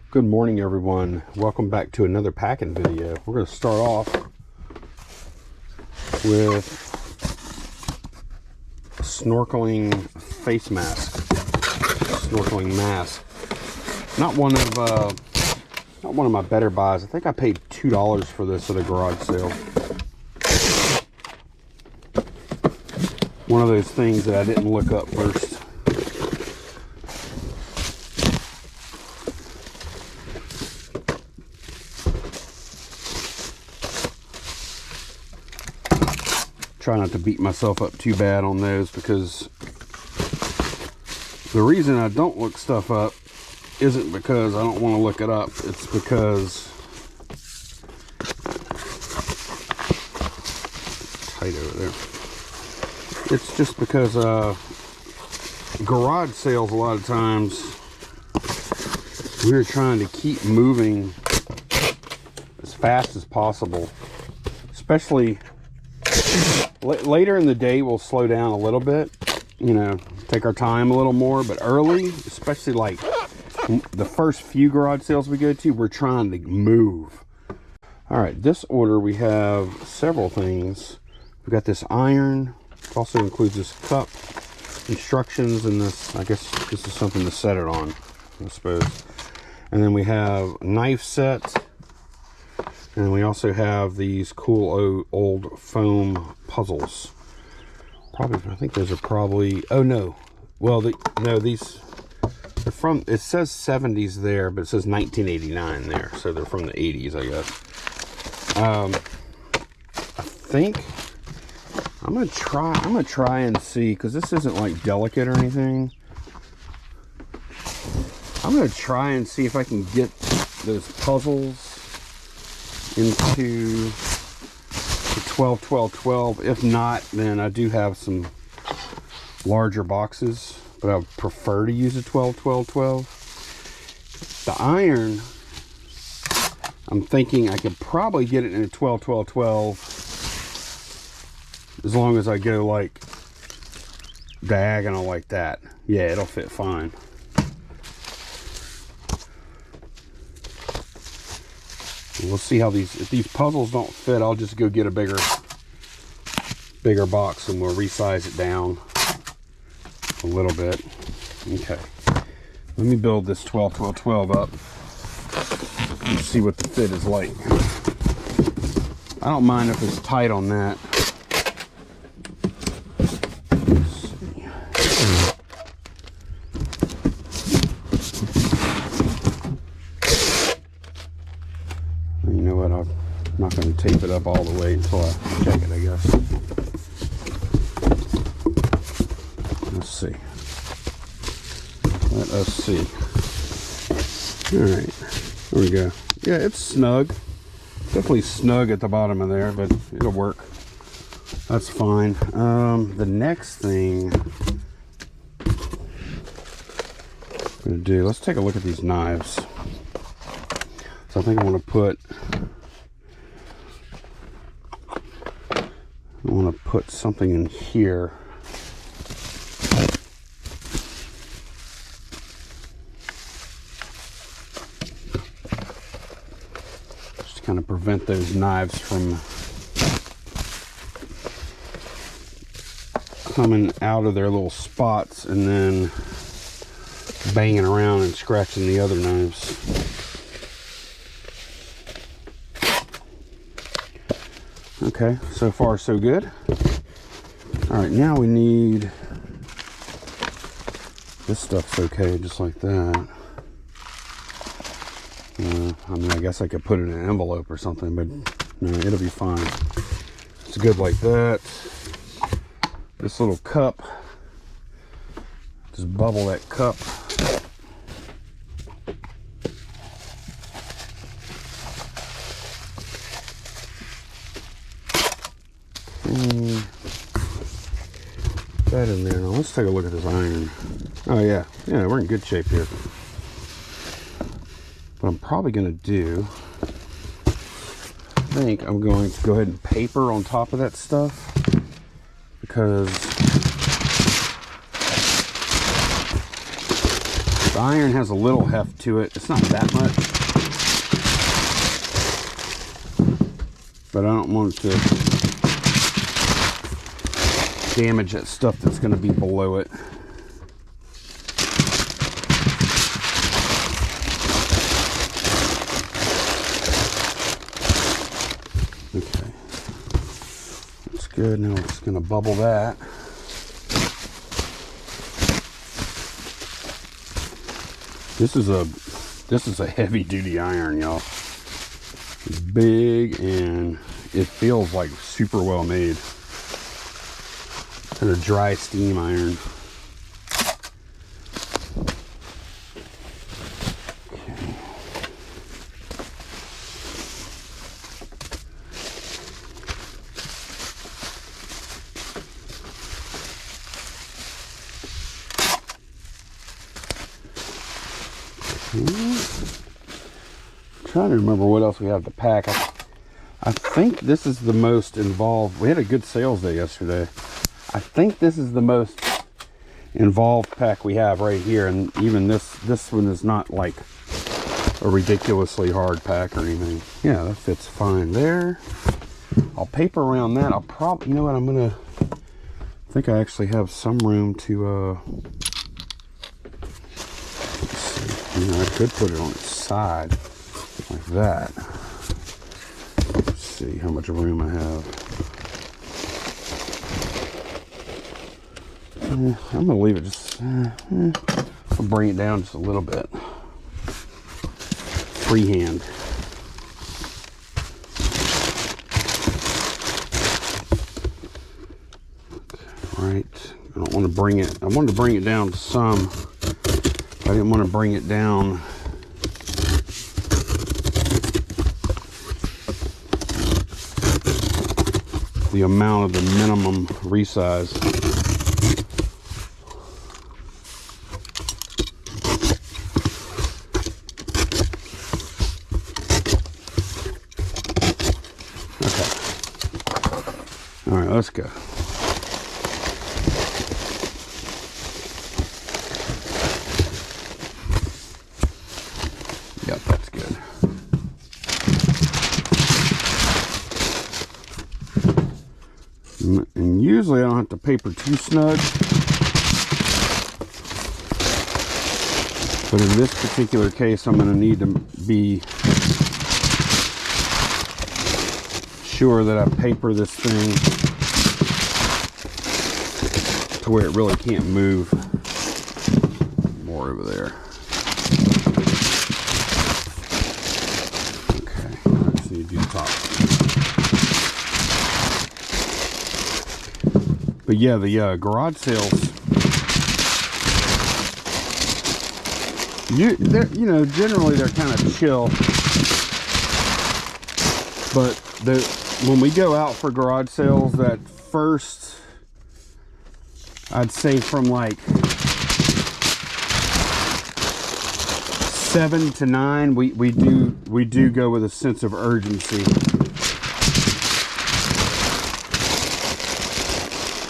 Good morning, everyone. Welcome back to another packing video. We're going to start off with a snorkeling face mask, snorkeling mask. Not one of my better buys. I think I paid $2 for this at a garage sale. One of those things that I didn't look up first. Try not to beat myself up too bad on those, because the reason I don't look stuff up isn't because I don't want to look it up. It's because tight over there. It's just because garage sales, a lot of times we're trying to keep moving as fast as possible, especially later in the day. We'll slow down a little bit, you know, take our time a little more, but early, especially like the first few garage sales we go to, we're trying to move. All right, this order we have several things. We got this iron. It also includes this cup, instructions, and this, I guess this is something to set it on, I suppose. And then we have a knife set. And we also have these cool old foam puzzles. Probably, I think those are probably, oh no. Well, no, these, they're from, it says 70s there, but it says 1989 there. So they're from the 80s, I guess. I think, I'm gonna try and see, because this isn't like delicate or anything. I'm gonna try and see if I can get those puzzles into the 12 12 12. If not, then I do have some larger boxes, but I would prefer to use a 12 12 12. The iron, I'm thinking I could probably get it in a 12 12 12 as long as I go like diagonal like that. Yeah, it'll fit fine. We'll see how if these puzzles don't fit, I'll just go get a bigger box and we'll resize it down a little bit. Okay, let me build this 12 12 12 up and see what the fit is like. I don't mind if it's tight on that. You know what, I'm not going to tape it up all the way until I check it, I guess. Let's see. Let us see. Alright, there we go. Yeah, it's snug. Definitely snug at the bottom of there, but it'll work. That's fine. The next thing I'm going to do, let's take a look at these knives. So I think I want to put something in here. Just to kind of prevent those knives from coming out of their little spots and then banging around and scratching the other knives. Okay, so far so good. All right, now we need, this stuff's okay, just like that. I mean, I guess I could put it in an envelope or something, but no, it'll be fine. It's good like that. This little cup, just bubble that cup. That in there. Now let's take a look at this iron. Oh yeah, we're in good shape here. What I'm probably going to do, I think I'm going to go ahead and paper on top of that stuff, because The iron has a little heft to it. It's not that much, but I don't want it to damage that stuff that's going to be below it. Okay, that's good. Now we're just going to bubble that. This is a heavy duty iron, y'all. It's big and it feels like super well made. It's a dry steam iron. Okay. I'm trying to remember what else we have to pack. I think this is the most involved. We had a good sales day yesterday. I think this is the most involved pack we have right here, and even this one is not like a ridiculously hard pack or anything. Yeah, that fits fine there. I'll paper around that. I'll probably, you know what, I think I actually have some room to let's see. You know, I could put it on its side like that. Let's see how much room I have. I'm gonna leave it just I'll bring it down just a little bit. Freehand. Right. I don't want to bring it. I wanted to bring it down some. I didn't want to bring it down the amount of the minimum resize. Okay. All right, let's go. Yep, that's good. And usually I don't have to paper too snug, but in this particular case I'm going to need to be sure that I paper this thing to where it really can't move. More over there. Okay, let's see, do the top. But yeah, the garage sales, you know, generally they're kind of chill, but when we go out for garage sales, that first, I'd say from like 7 to 9, we do go with a sense of urgency,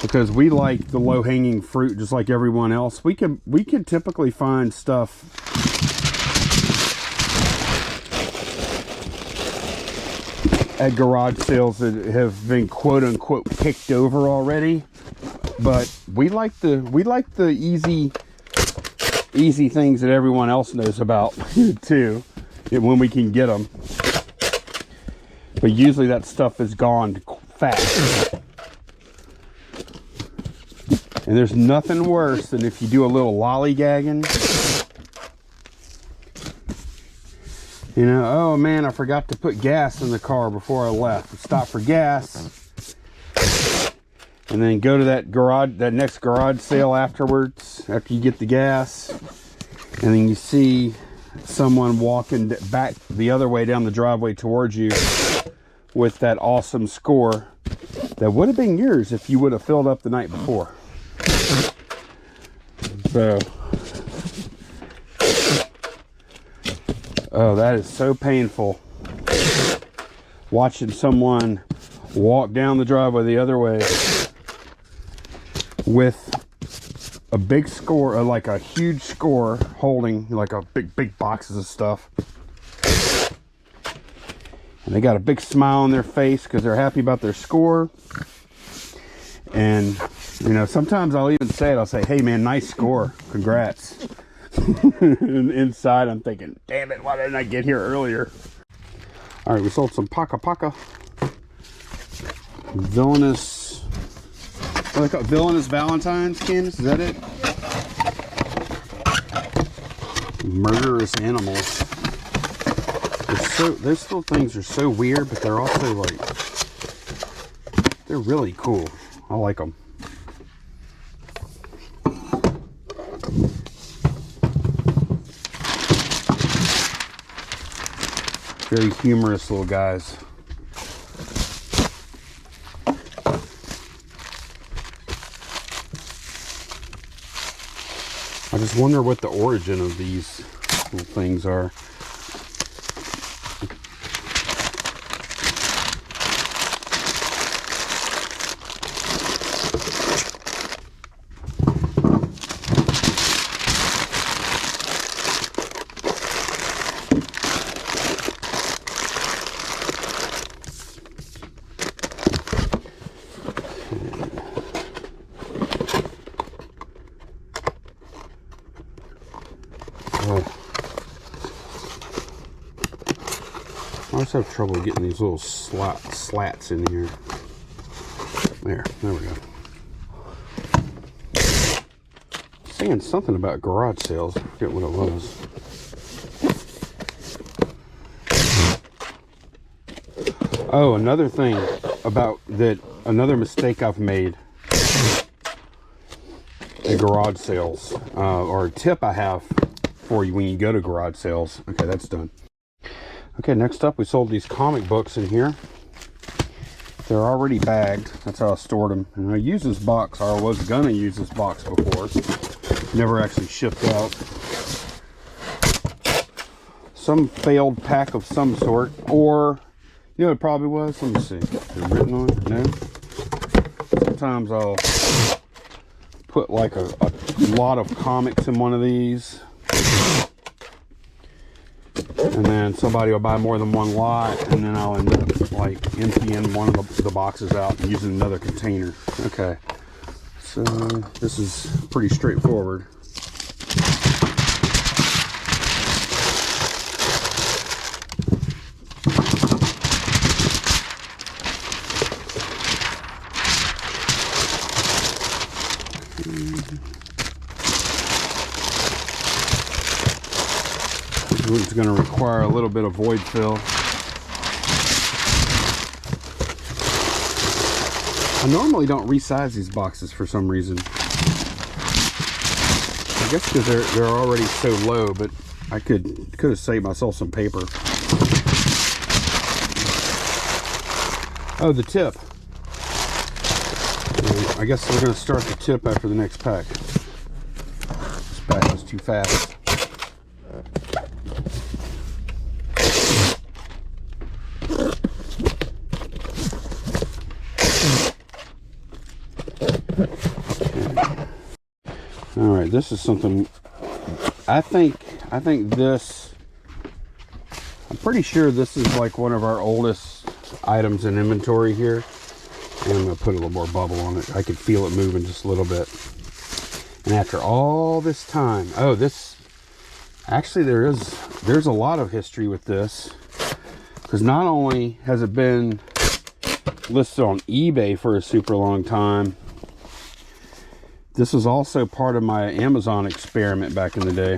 because we like the low-hanging fruit just like everyone else. We can typically find stuff at garage sales that have been quote unquote picked over already, but we like the easy things that everyone else knows about too, when we can get them. But usually that stuff is gone fast. And there's nothing worse than if you do a little lollygagging. You know, oh man, I forgot to put gas in the car before I left. Stop for gas. And then go to that next garage sale afterwards, after you get the gas. And then you see someone walking back the other way down the driveway towards you with that awesome score that would have been yours if you would have filled up the night before. So, oh, that is so painful. Watching someone walk down the driveway the other way with a big score, like a huge score holding like a big boxes of stuff. And they got a big smile on their face because they're happy about their score. And, you know, sometimes I'll even say it. I'll say, hey, man, nice score. Congrats. And inside, I'm thinking, damn it, why didn't I get here earlier? All right, we sold some Paka villainous, what do they call it? Villainous Valentine's candies. Is that it? Murderous animals. Those little things are so weird, but they're also like, they're really cool. I like them. Very humorous little guys. I just wonder what the origin of these little things are. I always have trouble getting these little slats in here. There we go. Saying something about garage sales. I forget what it was. Oh, another thing about that, another mistake I've made at garage sales, or a tip I have for you when you go to garage sales. Okay, that's done. Okay, next up, we sold these comic books in here. They're already bagged. That's how I stored them. And I used this box, or I was gonna use this box before. Never actually shipped out. Some failed pack of some sort, or, you know, it probably was. Let me see. Is it written on it? No. Sometimes I'll put like a lot of comics in one of these. And then somebody will buy more than one lot, and then I'll end up like emptying one of the boxes out and using another container. Okay, so this is pretty straightforward. It's going to require a little bit of void fill. I normally don't resize these boxes for some reason. I guess because they're already so low, but I could have saved myself some paper. Oh, the tip. I guess we're going to start the tip after the next pack. This pack was too fast. All right, this is something I think this, I'm pretty sure this is like one of our oldest items in inventory here. And I'm gonna put a little more bubble on it. I could feel it moving just a little bit. And after all this time, oh, this actually there's a lot of history with this, because not only has it been listed on eBay for a super long time, this was also part of my Amazon experiment back in the day.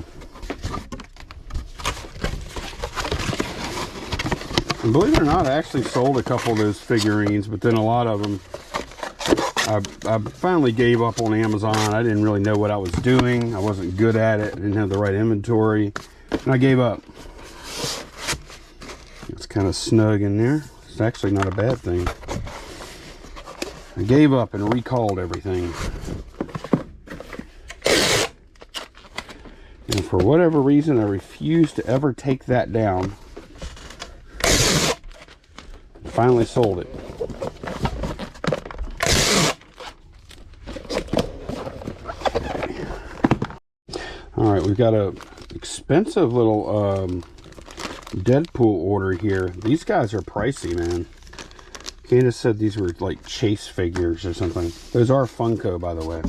And believe it or not, I actually sold a couple of those figurines, but then a lot of them, I finally gave up on Amazon. I didn't really know what I was doing. I wasn't good at it. I didn't have the right inventory, and I gave up. It's kind of snug in there. It's actually not a bad thing. I gave up and recalled everything. And for whatever reason, I refused to ever take that down. Finally sold it. we've got a expensive little Deadpool order here. These guys are pricey, man. Candace said these were like chase figures or something. Those are Funko, by the way.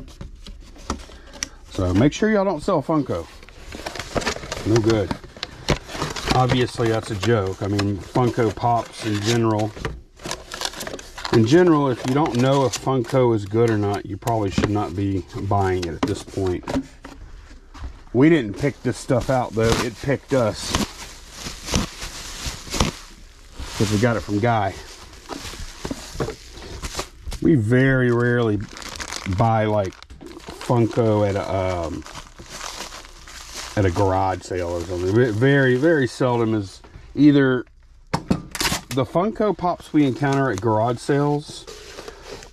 So make sure y'all don't sell Funko. No good. Obviously, that's a joke. I mean, Funko Pops in general. In general, if you don't know if Funko is good or not, you probably should not be buying it at this point. We didn't pick this stuff out, though. It picked us. Because we got it from Guy. We very rarely buy, like, Funko at a garage sale or something. Very, very seldom is either the Funko Pops we encounter at garage sales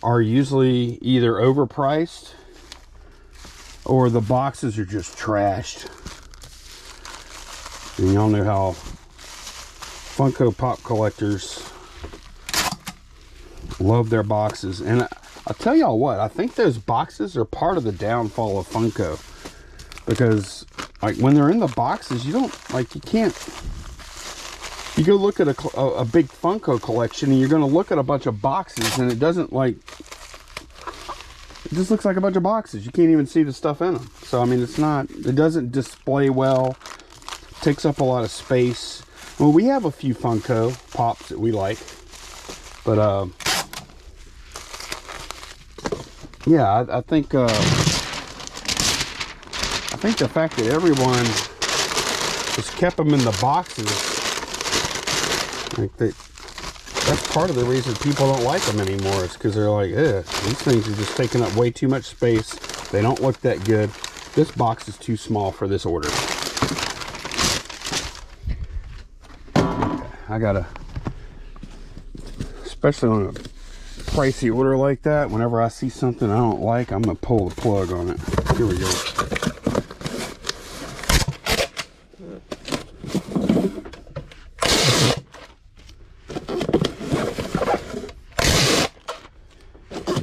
are usually either overpriced or the boxes are just trashed. And y'all know how Funko Pop collectors love their boxes. And I'll tell y'all what, I think those boxes are part of the downfall of Funko. Because, like, when they're in the boxes, you don't, like, you can't, you go look at a big Funko collection and you're going to look at a bunch of boxes and it doesn't, like, it just looks like a bunch of boxes. You can't even see the stuff in them. So, I mean, it's not, it doesn't display well. It takes up a lot of space. Well, we have a few Funko Pops that we like. But, yeah, I think the fact that everyone has kept them in the boxes, like that's part of the reason people don't like them anymore, is because they're like, these things are just taking up way too much space. They don't look that good. This box is too small for this order. I gotta, especially on a pricey order like that, whenever I see something I don't like, I'm gonna pull the plug on it. Here we go.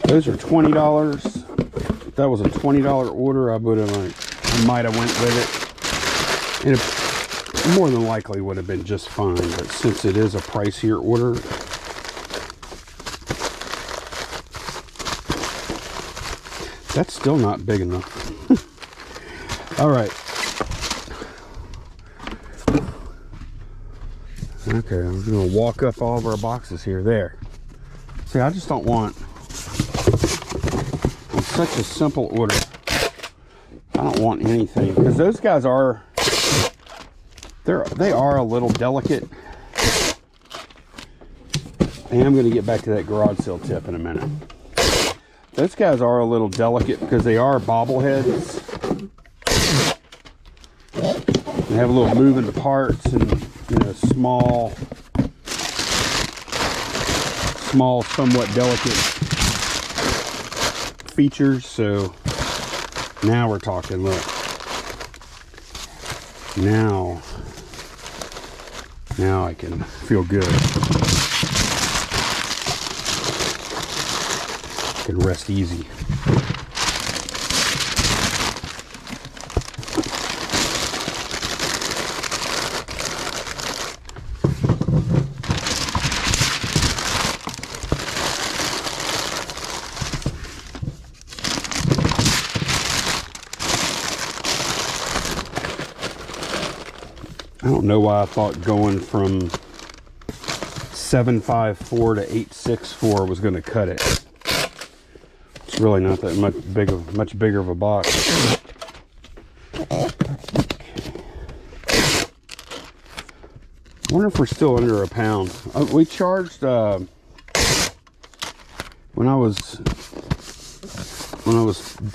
Those are $20. If that was a $20 order, I would have, like, I might have went with it. And it more than likely would have been just fine. But since it is a pricier order, that's still not big enough. All right. Okay, I'm going to walk up all of our boxes here. There. See, I just don't want, it's such a simple order. I don't want anything, because those guys are, they are a little delicate. And I'm going to get back to that garage sale tip in a minute. Those guys are a little delicate because they are bobbleheads. They have a little moving parts and, you know, small, somewhat delicate features. So now we're talking. Look, now I can feel good. Can rest easy. I don't know why I thought going from 754 to 864 was going to cut it. It's really not that much bigger of a box. I wonder if we're still under a pound. We charged when I was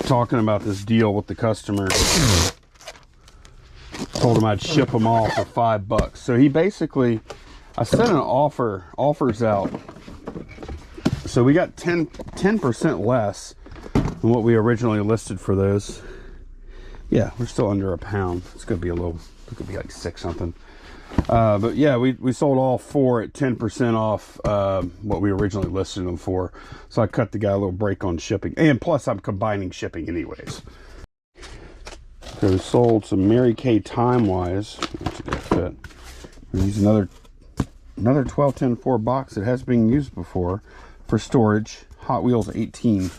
talking about this deal with the customer. Told him I'd ship them all for $5. So he basically, I sent an offers out. So we got 10% less than what we originally listed for those. Yeah, we're still under a pound. It's gonna be a little, it could be like 6 something. But yeah, we sold all 4 at 10% off what we originally listed them for. So I cut the guy a little break on shipping, and plus I'm combining shipping anyways. So we sold some Mary Kay Time Wise. That's a good fit. We use another 1210 box that has been used before for storage. Hot Wheels 18.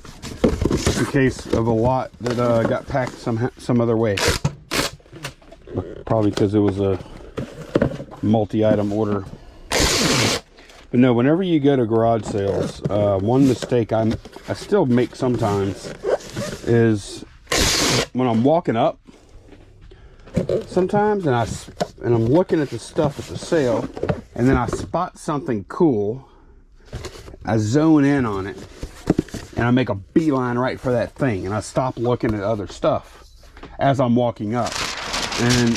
Just in case of a lot that got packed some other way. Probably because it was a multi-item order. But no, whenever you go to garage sales, one mistake I still make sometimes is when I'm walking up sometimes and I'm looking at the stuff at the sale, and then I spot something cool, I zone in on it, and I make a beeline right for that thing, and I stop looking at other stuff as I'm walking up. And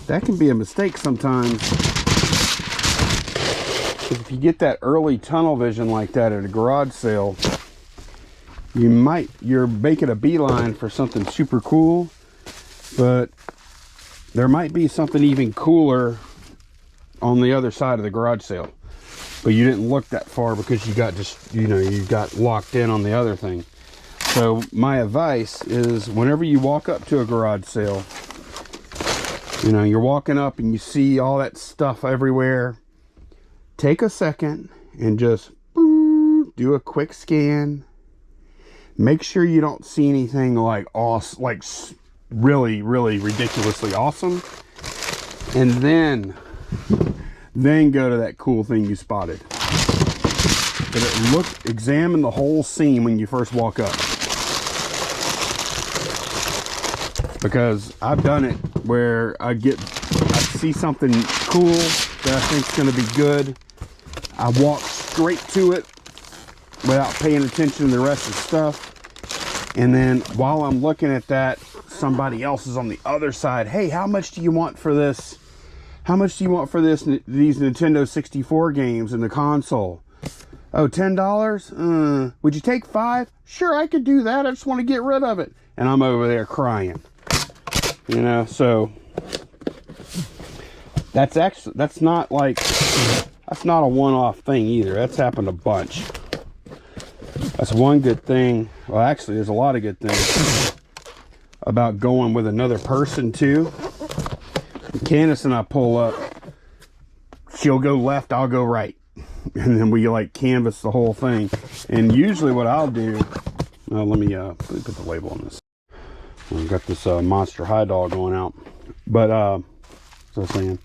that can be a mistake sometimes, because if you get that early tunnel vision like that at a garage sale, you're making a beeline for something super cool, but there might be something even cooler on the other side of the garage sale, but you didn't look that far because you got you got locked in on the other thing. So my advice is, whenever you walk up to a garage sale, you're walking up and you see all that stuff everywhere, take a second and just do a quick scan. Make sure you don't see anything like awesome, like really, really ridiculously awesome, and then go to that cool thing you spotted. But examine the whole scene when you first walk up, because I've done it where I see something cool that I think's going to be good. I walk straight to it without paying attention to the rest of the stuff, and then while I'm looking at that, somebody else is on the other side. Hey, how much do you want for this? How much do you want for these Nintendo 64 games in the console? Oh, $10? Would you take 5? Sure, I could do that. I just want to get rid of it. And I'm over there crying. So that's not a one-off thing either. That's happened a bunch. That's one good thing. Well, actually, there's a lot of good things about going with another person too. Candace and I pull up. She'll go left, I'll go right, and then we like canvas the whole thing. And usually, what I'll do, let me put the label on this. I've got this Monster High Dog going out, but what was I saying?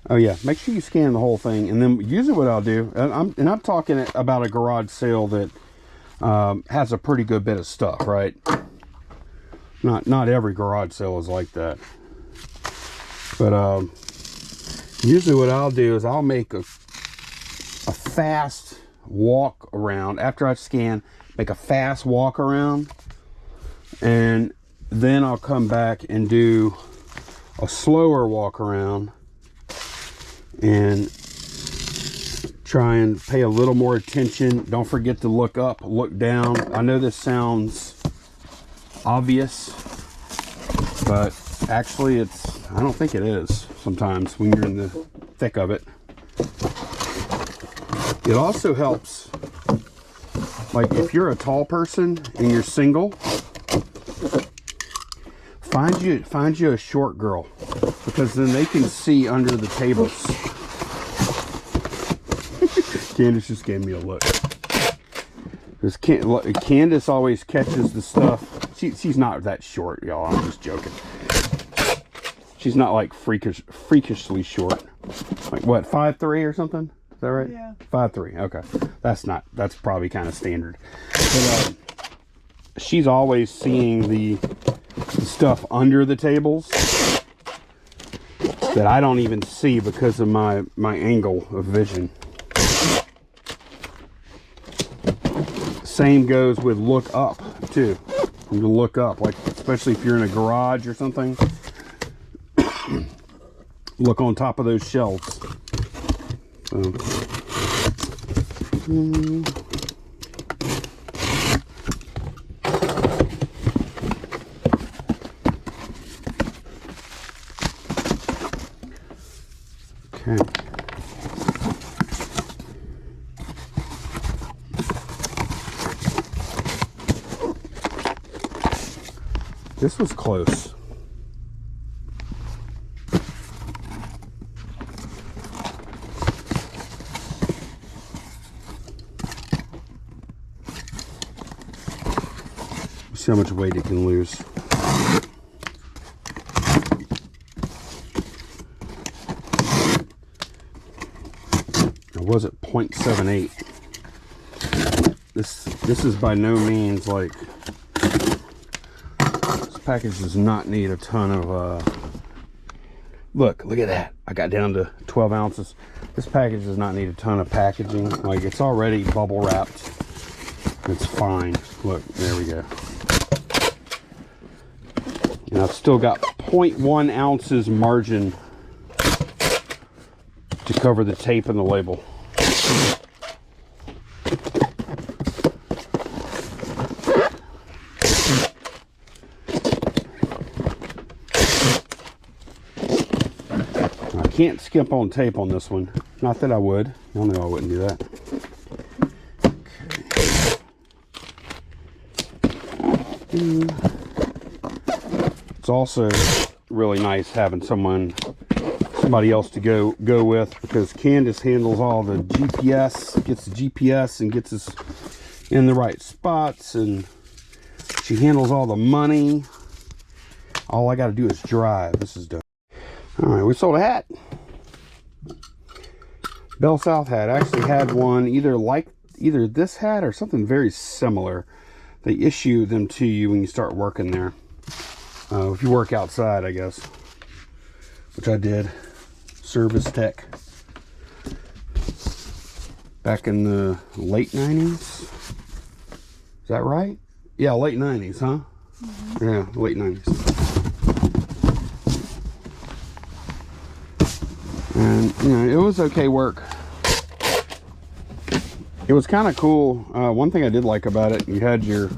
Oh yeah, make sure you scan the whole thing, and then usually what I'll do, and I'm talking about a garage sale that has a pretty good bit of stuff, right? Not every garage sale is like that, but usually what I'll do is I'll make a fast walk around after I scan, make a fast walk around, and then I'll come back and do a slower walk around and try and pay a little more attention. Don't forget to look up, look down. I know this sounds obvious, but actually I don't think it is sometimes when you're in the thick of it. It also helps, like if you're a tall person and you're single, find you a short girl, because then they can see under the tables. Candace just gave me a look. Candace always catches the stuff. She's not that short, y'all. I'm just joking. She's not like freakishly short. Like what, 5'3" or something? Is that right? Yeah. 5'3". Okay. That's probably kind of standard. But she's always seeing the stuff under the tables that I don't even see because of my angle of vision. Same goes with look up too. You look up, like especially if you're in a garage or something. Look on top of those shelves. Okay. this was close. See how much weight it can lose. I was at 0.78. This is by no means like, this package does not need a ton of look at that. I got down to 12 ounces. This package does not need a ton of packaging. Like, it's already bubble wrapped. It's fine. Look, there we go. And I've still got 0.1 ounces margin to cover the tape and the label. I can't skimp on tape on this one. Not that I would. I know I wouldn't do that. Okay. It's also really nice having somebody else to go with, because Candace handles all the GPS, gets the GPS and gets us in the right spots, and she handles all the money. All I got to do is drive. This is dope. All right, we sold a hat. Bell South hat. I actually had one either this hat or something very similar. They issue them to you when you start working there. If you work outside, I guess, which I did. Service tech. Back in the late 90s. Is that right? Yeah, late 90s, huh? Mm-hmm. Yeah, late 90s. And, you know, it was okay work. It was kind of cool. One thing I did like about it, you had your...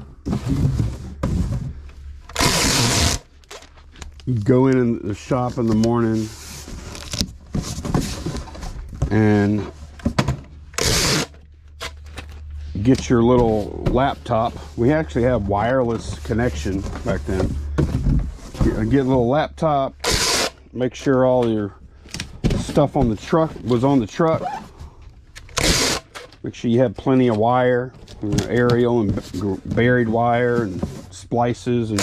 You go in the shop in the morning and get your little laptop. We actually have wireless connection back then. Get a little laptop, make sure all your stuff on the truck was on the truck. Make sure you have plenty of wire, aerial and buried wire and splices and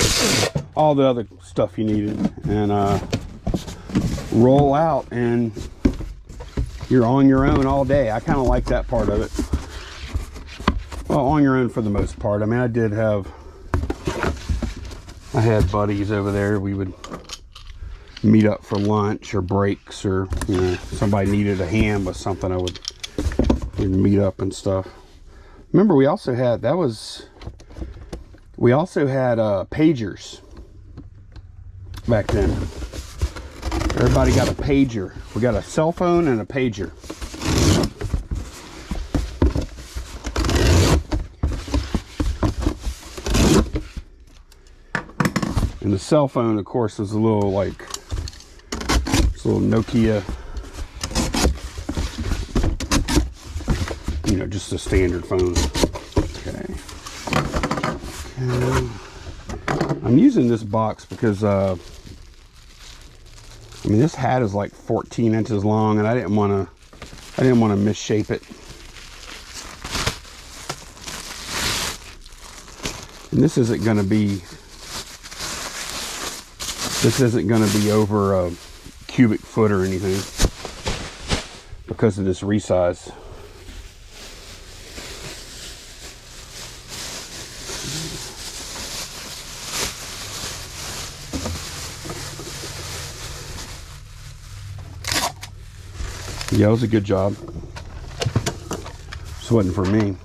all the other stuff you needed, and roll out and you're on your own all day. I kind of like that part of it. Well, on your own for the most part. I mean, I had buddies over there. We would meet up for lunch or breaks, or, you know, somebody needed a hand with something, we'd meet up and stuff. Remember, we also had pagers back then. Everybody got a pager. We got a cell phone and a pager. And the cell phone, of course, was a little Nokia, you know, just a standard phone. Okay. I'm using this box because I mean, this hat is like 14 inches long, and I didn't want to misshape it. And this isn't going to be over a cubic foot or anything because of this resize. Yeah, it was a good job. This wasn't for me.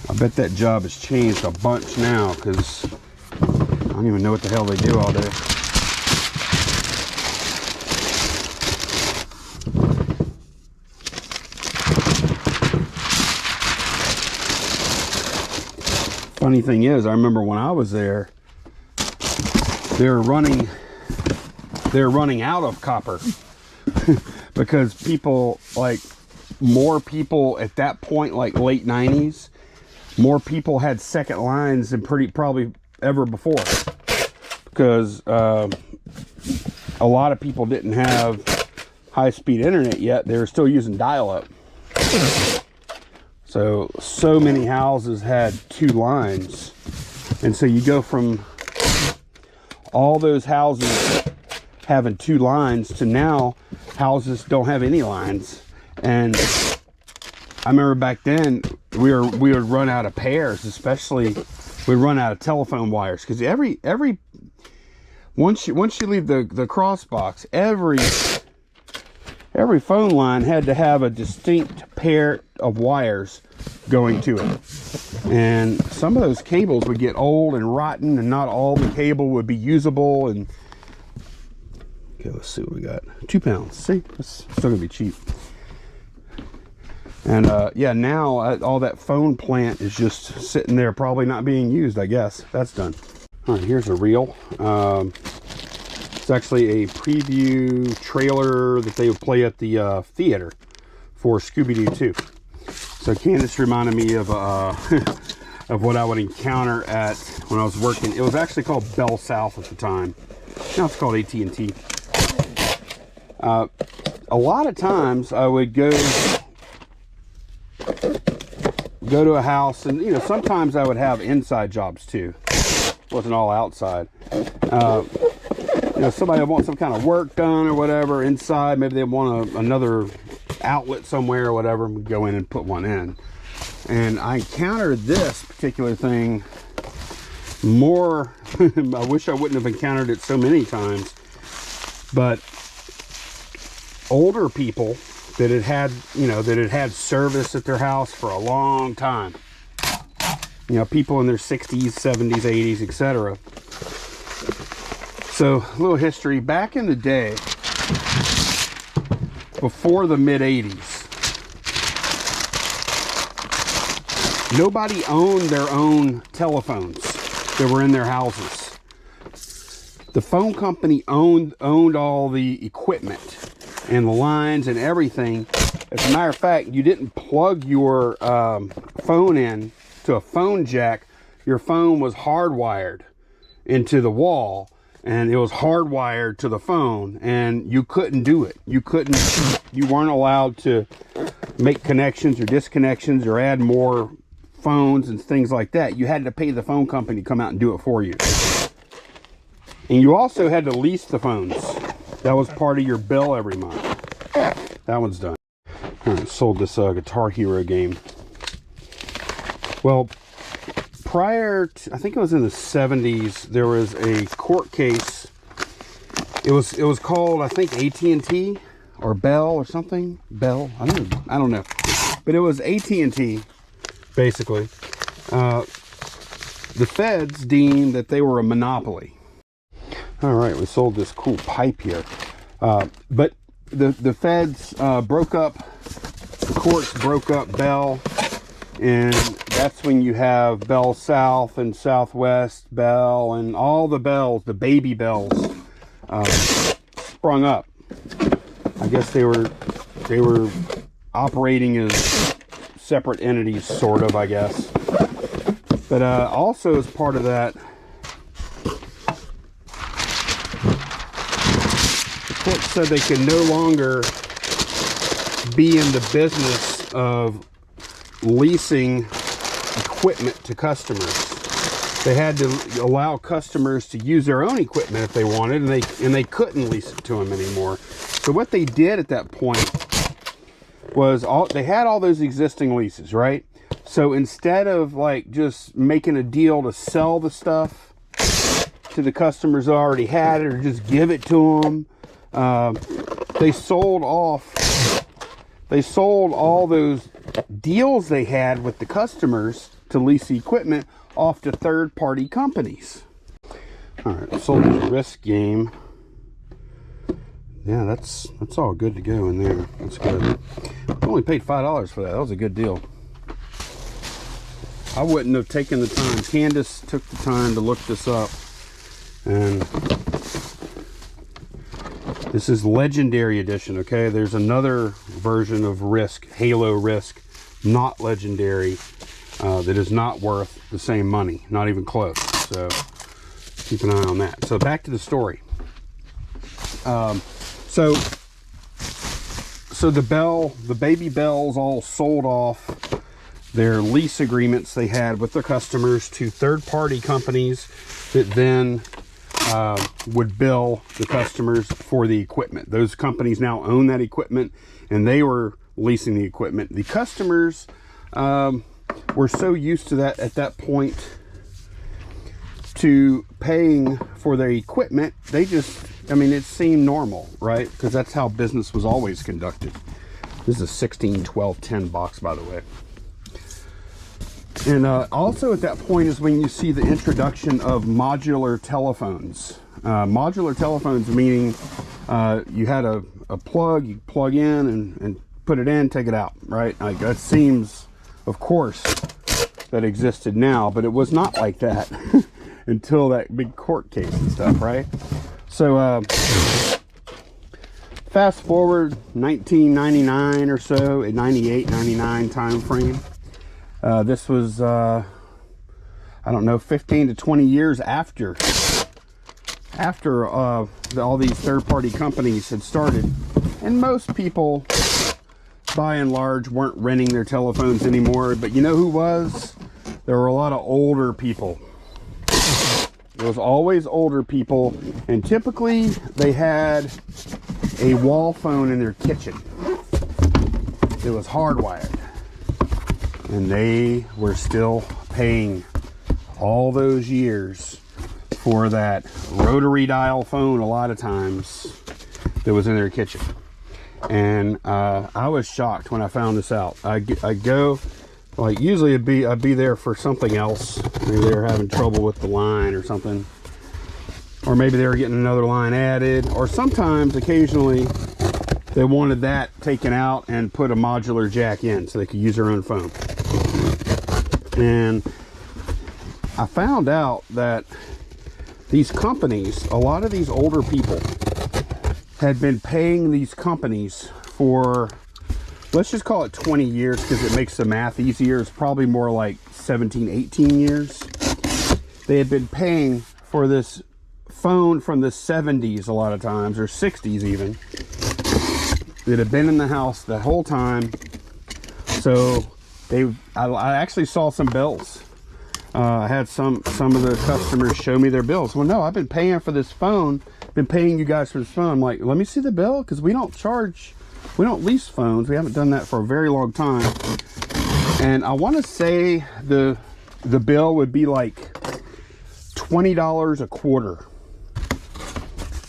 I bet that job has changed a bunch now, because I don't even know what the hell they do all day. Funny thing is, I remember when I was there, they were running they're running out of copper because people, like, more people at that point, like late 90s, more people had second lines than probably ever before, because a lot of people didn't have high-speed internet yet. They were still using dial-up. So many houses had 2 lines, and so you go from all those houses having 2 lines to now houses don't have any lines. And I remember back then we would run out of pairs, especially we'd run out of telephone wires, because once you leave the cross box, every phone line had to have a distinct pair of wires going to it. And some of those cables would get old and rotten, and not all the cable would be usable. And okay, let's see what we got. 2 pounds. See, it's still gonna be cheap. And yeah, now all that phone plant is just sitting there, probably not being used, I guess. That's done. All right, here's a reel. It's actually a preview trailer that they would play at the theater for Scooby-Doo 2. So Candace reminded me of of what I would encounter at when I was working. It was actually called Bell South at the time. Now it's called AT&T. A lot of times I would go to a house, and you know, sometimes I would have inside jobs too. It wasn't all outside. You know, somebody would want some kind of work done or whatever inside. Maybe they want another outlet somewhere or whatever, and we'd go in and put one in. And I encountered this particular thing more. I wish I wouldn't have encountered it so many times, but older people that had had service at their house for a long time, you know, people in their 60s, 70s, 80s, etc. So a little history. Back in the day, before the mid 80s, nobody owned their own telephones that were in their houses. The phone company owned all the equipment and the lines and everything. As a matter of fact, you didn't plug your phone in to a phone jack. Your phone was hardwired into the wall, and it was hardwired to the phone, and you couldn't do it. You weren't allowed to make connections or disconnections or add more phones and things like that. You had to pay the phone company to come out and do it for you. And you also had to lease the phones. That was part of your bill every month. That one's done. All right, sold this Guitar Hero game. Well, prior to, I think it was in the 70s, there was a court case. It was called, I think, AT&T or Bell or something. Bell, I don't know. But it was AT&T, basically. The feds deemed that they were a monopoly. All right, we sold this cool pipe here. But the feds broke up, the courts broke up Bell, and that's when you have Bell South and Southwest Bell and all the bells, the baby bells, sprung up. I guess they were operating as separate entities, sort of, I guess. But also as part of that, the court said they could no longer be in the business of leasing equipment to customers. They had to allow customers to use their own equipment if they wanted, and they couldn't lease it to them anymore. So what they did at that point was they had all those existing leases, right? So instead of like just making a deal to sell the stuff to the customers that already had it, or just give it to them, they sold all those deals they had with the customers to lease the equipment off to third-party companies. All right, sold this Risk game. Yeah, that's all good to go in there. That's good. I only paid $5 for that. That was a good deal. I wouldn't have taken the time. Candace took the time to look this up, and This is Legendary Edition, okay? There's another version of Risk, Halo Risk, not Legendary, that is not worth the same money, not even close. So keep an eye on that. So back to the story. So the baby bells all sold off their lease agreements they had with their customers to third-party companies that then would bill the customers for the equipment. Those companies now own that equipment, and they were leasing the equipment. The customers were so used to that at that point to paying for their equipment, they just, I mean, it seemed normal, right? Because that's how business was always conducted. This is a 16, 12, 10 box, by the way. And also at that point is when you see the introduction of modular telephones. Modular telephones meaning you had a plug, you plug in and put it in, take it out, right? Like, that seems, of course, that existed now, but it was not like that until that big court case and stuff, right? So fast forward 1999 or so, a 98, 99 time frame. This was, I don't know, 15 to 20 years after all these third-party companies had started. And most people, by and large, weren't renting their telephones anymore. But you know who was? There were a lot of older people. There was always older people. And typically, they had a wall phone in their kitchen. It was hardwired. And they were still paying all those years for that rotary dial phone a lot of times that was in their kitchen. And I was shocked when I found this out. I go, like, usually I'd be there for something else. Maybe they were having trouble with the line or something. Or maybe they were getting another line added. Or sometimes, occasionally, they wanted that taken out and put a modular jack in so they could use their own phone. And I found out that these companies, a lot of these older people had been paying these companies for, let's just call it 20 years because it makes the math easier. It's probably more like 17, 18 years. They had been paying for this phone from the 70s a lot of times, or 60s even, that had been in the house the whole time. So I actually saw some bills. I had some of the customers show me their bills. Well, no, I've been paying for this phone, been paying you guys for this phone. I'm like, let me see the bill, because we don't lease phones. We haven't done that for a very long time. And I want to say the bill would be like $20 a quarter.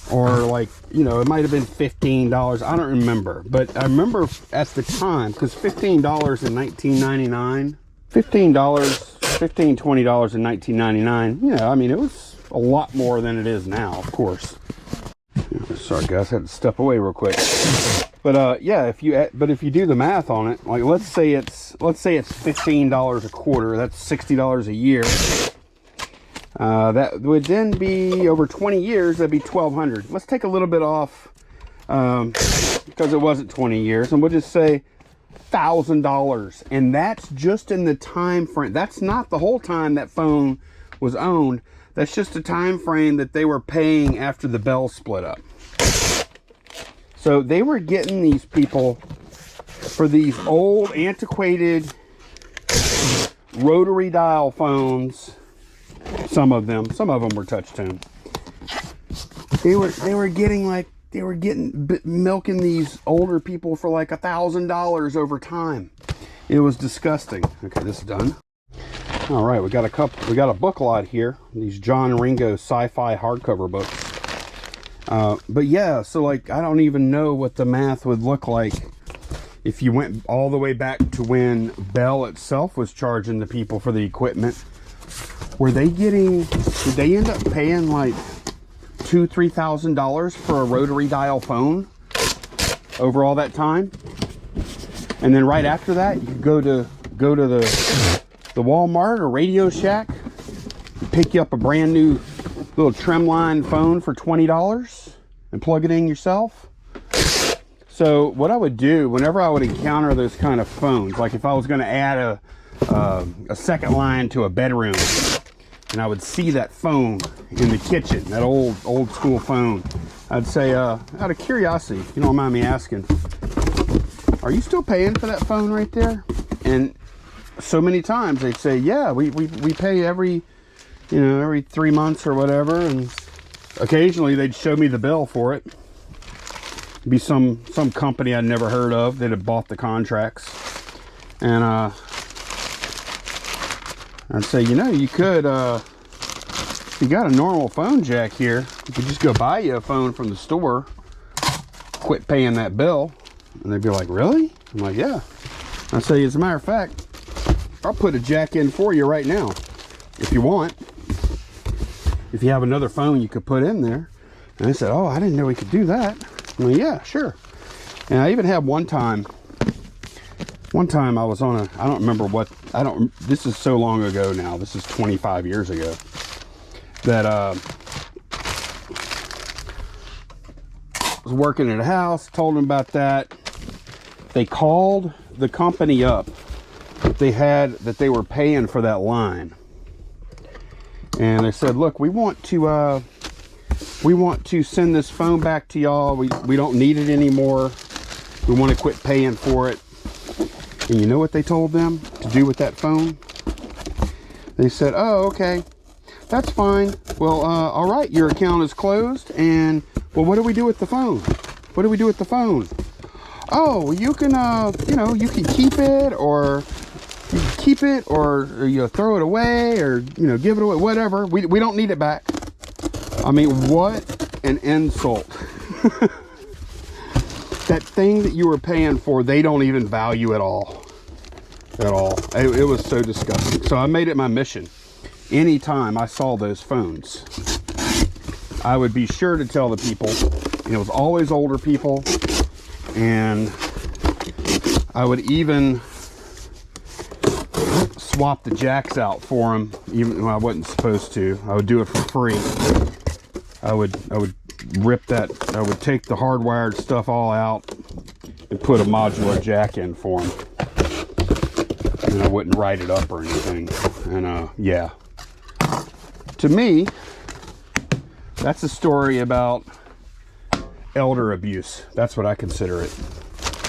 Or like, you know, it might have been $15. I don't remember. But I remember at the time, because $15 in 1999, $20 in 1999, you know, I mean, it was a lot more than it is now, of course. Sorry guys, I had to step away real quick. But yeah, if you do the math on it, like let's say it's $15 a quarter, that's $60 a year. That would then be over 20 years, that'd be $1,200. Let's take a little bit off because it wasn't 20 years, and we'll just say $1,000. And that's just in the time frame. That's not the whole time that phone was owned. That's just the time frame that they were paying after the Bell split up. So they were getting these people for these old antiquated rotary dial phones. Some of them were touch tone. They were milking these older people for like $1,000 over time. It was disgusting. Okay, this is done. All right, we got a book lot here. These John Ringo sci-fi hardcover books. But yeah, so like I don't even know what the math would look like if you went all the way back to when Bell itself was charging the people for the equipment. Did they end up paying like $2,000-$3,000 for a rotary dial phone over all that time? And then right after that, you could go to the Walmart or Radio Shack, pick you up a brand new little trimline phone for $20. and plug it in yourself. So what I would do whenever I would encounter those kind of phones, like if I was going to add a second line to a bedroom, and I would see that phone in the kitchen, that old school phone, I'd say, out of curiosity, you don't mind me asking, are you still paying for that phone right there? And so many times they'd say, yeah, we pay every 3 months or whatever. And occasionally they'd show me the bill for it. It'd be some company I'd never heard of that had bought the contracts. And I'd say, you could, if you got a normal phone jack here, you could just go buy you a phone from the store, quit paying that bill. And they'd be like, really? I'm like, yeah. I say, as a matter of fact, I'll put a jack in for you right now if you want. If you have another phone you could put in there. And they said, oh, I didn't know we could do that. I'm like, yeah, sure. And I even had one time I was on I don't remember what, this is so long ago now. This is 25 years ago. That I was working at a house, told them about that. They called the company up that they were paying for that line. And they said, look, we want to send this phone back to y'all. We don't need it anymore. We want to quit paying for it. And you know what they told them to do with that phone? They said, oh, okay, that's fine. Well, all right, your account is closed. And, well, what do we do with the phone? What do we do with the phone? Oh, you can, you can keep it, or you throw it away, or, give it away, whatever. We don't need it back. I mean, what an insult. That thing that you were paying for, they don't even value at all. It was so disgusting. So I made it my mission. Anytime I saw those phones, I would be sure to tell the people, and it was always older people, and I would even swap the jacks out for them, even when I wasn't supposed to. I would do it for free. I would rip that, I would take the hardwired stuff all out and put a modular jack in for them. And I wouldn't write it up or anything. And yeah. To me, that's a story about elder abuse. That's what I consider it.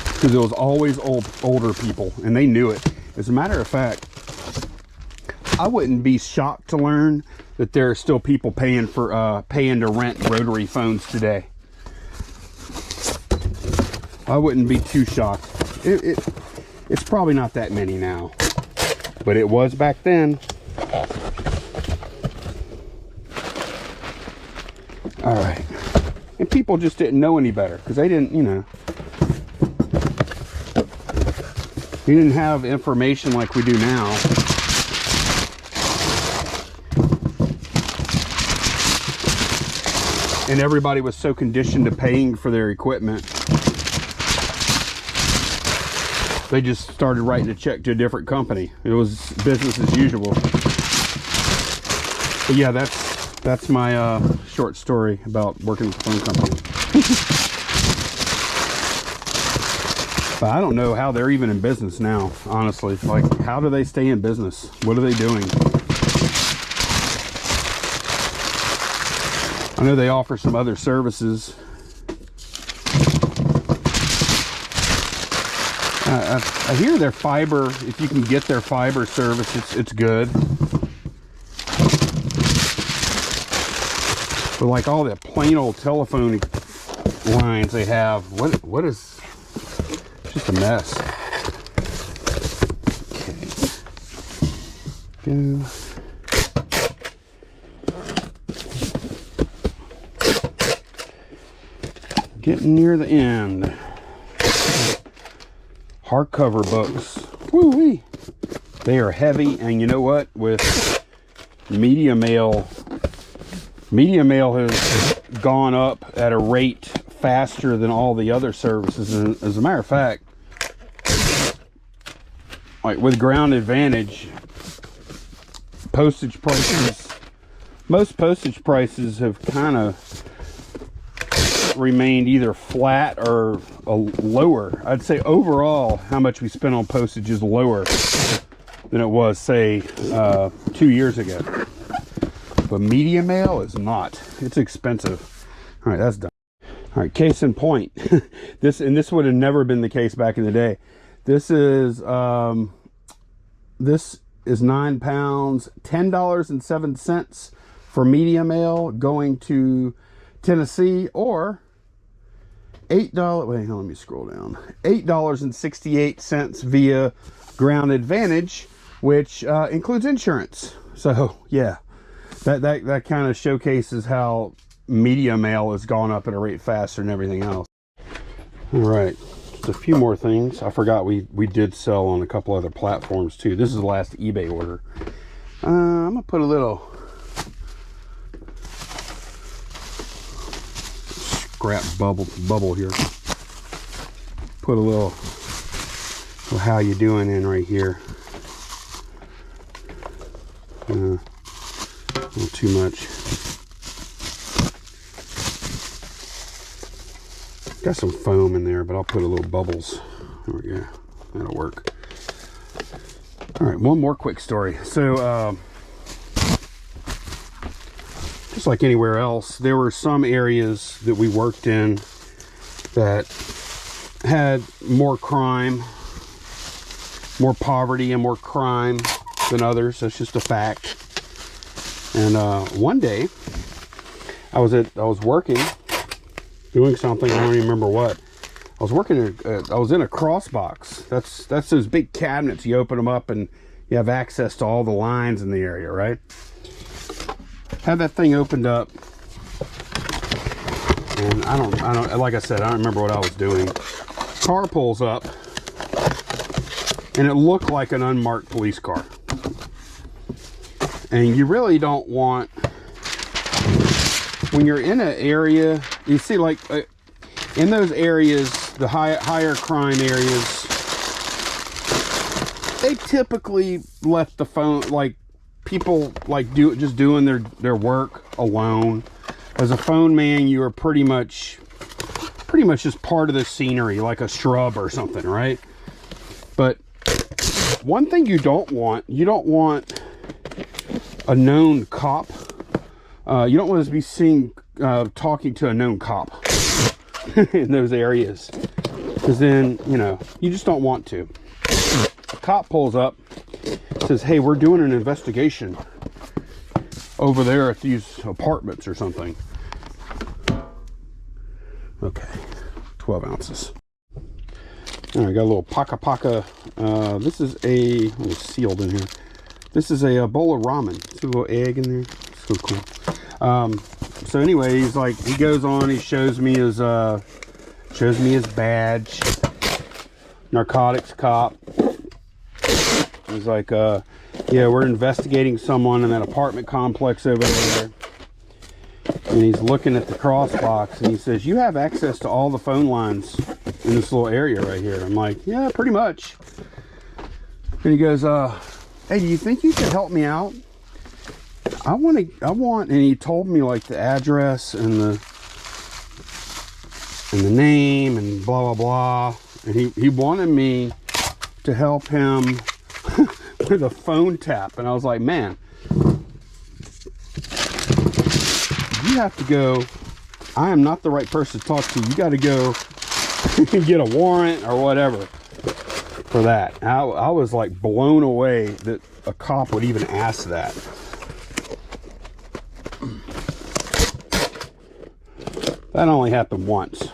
Because it was always older people, and they knew it. As a matter of fact, I wouldn't be shocked to learn that there are still people paying to rent rotary phones today. I wouldn't be too shocked. It's probably not that many now, but it was back then. All right, and people just didn't know any better because they didn't, you didn't have information like we do now. And everybody was so conditioned to paying for their equipment, they just started writing a check to a different company. It was business as usual. But yeah, that's my short story about working at the phone company. But I don't know how they're even in business now, honestly. Like, how do they stay in business? What are they doing? I know they offer some other services. I hear their fiber, if you can get their fiber service, it's good. But like all that plain old telephone lines they have, what is, it's just a mess. Okay. Go. Getting near the end. Hardcover books. Woo-wee. They are heavy, and you know what? With media mail has gone up at a rate faster than all the other services. And as a matter of fact, like with Ground Advantage, postage prices, most postage prices have kind of remained either flat or lower. I'd say overall how much we spent on postage is lower than it was, say, 2 years ago. But media mail is not. It's expensive. All right, that's done. All right, case in point. this would have never been the case back in the day. This is 9 pounds, $10.07 for media mail going to Tennessee, or $8. Wait, let me scroll down. $8.68 via Ground Advantage, which includes insurance. So yeah, that kind of showcases how media mail has gone up at a rate faster than everything else. All right, just a few more things. I forgot we did sell on a couple other platforms too. This is the last eBay order. I'm gonna put a little scrap bubble here. Put a little how you doing in right here. A little too much. Got some foam in there, but I'll put a little bubbles. There we go. That'll work. All right, one more quick story. So just like anywhere else, there were some areas that we worked in that had more crime, more poverty and more crime than others. That's just a fact. And one day I was working, doing something, I don't even remember what. I was working I was in a cross box. That's those big cabinets. You open them up and you have access to all the lines in the area, right? Had that thing opened up, and I don't, like I said, I don't remember what I was doing. Car pulls up, and it looked like an unmarked police car. And you really don't want, when you're in an area, you see, like in those areas, the higher crime areas, they typically left the phone, like people like just doing their work alone. As a phone man, you are pretty much just part of the scenery, like a shrub or something, right? But one thing you don't want a known cop. You don't want to be seen talking to a known cop in those areas, because then, you know, you just don't want to. The cop pulls up, says, "Hey, we're doing an investigation over there at these apartments or something." Okay, 12 ounces. All right, got a little paka. This is it's sealed in here. This is a bowl of ramen. It's a little egg in there. So cool. So anyway, he's like, he goes on, he shows me his badge. Narcotics cop. He's like, yeah, we're investigating someone in that apartment complex over there. And he's looking at the cross box, and he says, "You have access to all the phone lines in this little area right here." I'm like, "Yeah, pretty much." And he goes, "Hey, do you think you could help me out? I want," and he told me like the address and the name and blah, blah, blah. And he wanted me to help him with a phone tap. And I was like, "Man, you have to go. I am not the right person to talk to. You got to go get a warrant or whatever for that." And I was like blown away that a cop would even ask that. That only happened once.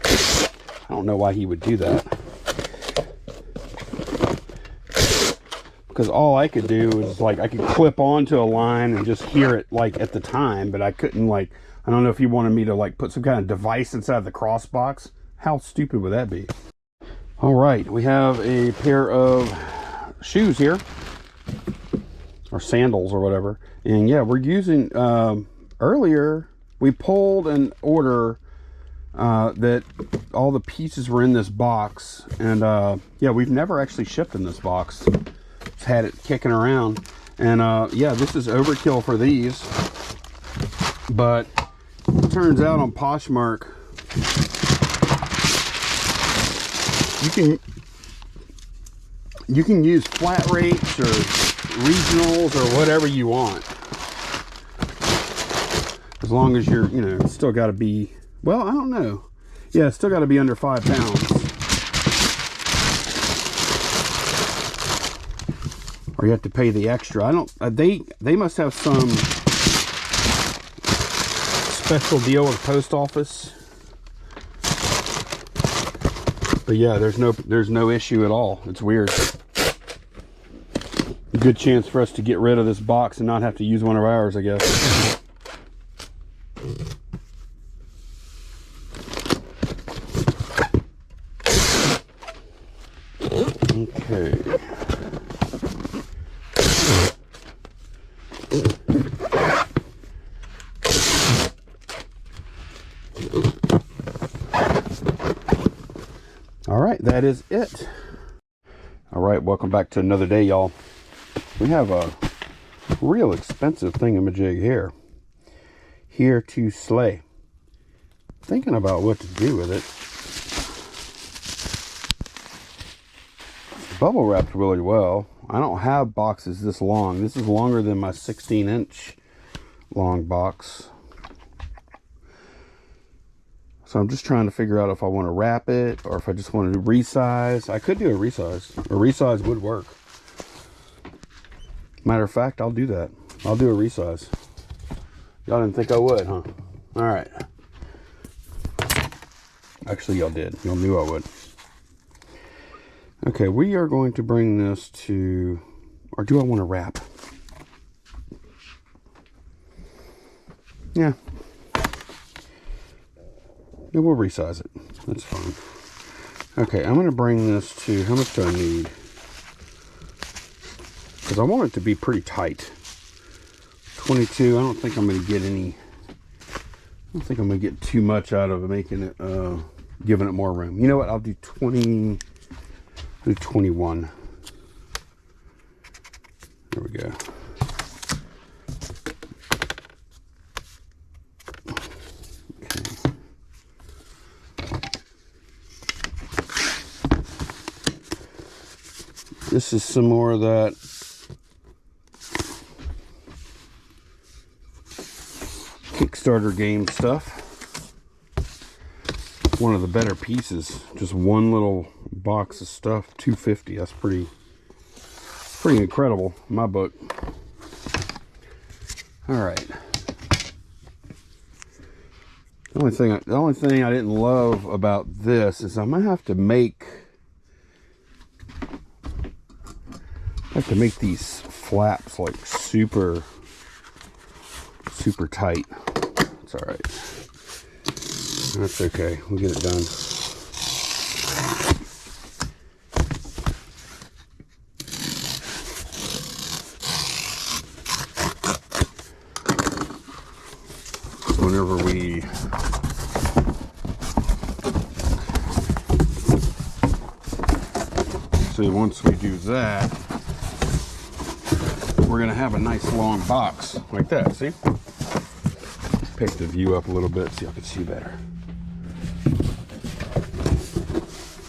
I don't know why he would do that. Because all I could do was like, I could clip onto a line and just hear it like at the time, but I couldn't, like, I don't know if he wanted me to like put some kind of device inside the cross box. How stupid would that be? All right, we have a pair of shoes here, or sandals or whatever. And yeah, we're using, earlier we pulled an order that all the pieces were in this box, and yeah, we've never actually shipped in this box. Just had it kicking around, and yeah, this is overkill for these, but it turns out on Poshmark You can use flat rates or regionals or whatever you want. As long as you're, you know, it's still got to be, well, I don't know. Yeah, it's still got to be under 5 pounds. Or you have to pay the extra. I don't, they must have some special deal with the post office. But yeah, there's no issue at all. It's weird. A good chance for us to get rid of this box and not have to use one of ours, I guess. Okay. All right, that is it. All right, welcome back to another day, y'all. We have a real expensive thingamajig here. Here to slay. Thinking about what to do with it. It's bubble wrapped really well. I don't have boxes this long. This is longer than my 16-inch long box. So I'm just trying to figure out if I want to wrap it or if I just want to resize. I could do a resize. A resize would work. Matter of fact, I'll do that. I'll do a resize. Y'all didn't think I would, huh? All right. Actually, y'all did. Y'all knew I would. Okay, we are going to bring this to... Or do I want to wrap? Yeah. Yeah, we'll resize it. That's fine. Okay, I'm going to bring this to... How much do I need? Because I want it to be pretty tight. 22, I don't think I'm going to get any... I don't think I'm going to get too much out of it, making it... giving it more room. You know what? I'll do 20... I'll do 21. There we go. This is some more of that Kickstarter game stuff. One of the better pieces. Just one little box of stuff, $2.50. That's pretty incredible in my book. All right. The only thing I didn't love about this is I'm gonna have to make these flaps like super tight. It's all right. That's okay. We'll get it done. Whenever we once we do that, we're gonna have a nice long box like that. See? Pick the view up a little bit so you can see better.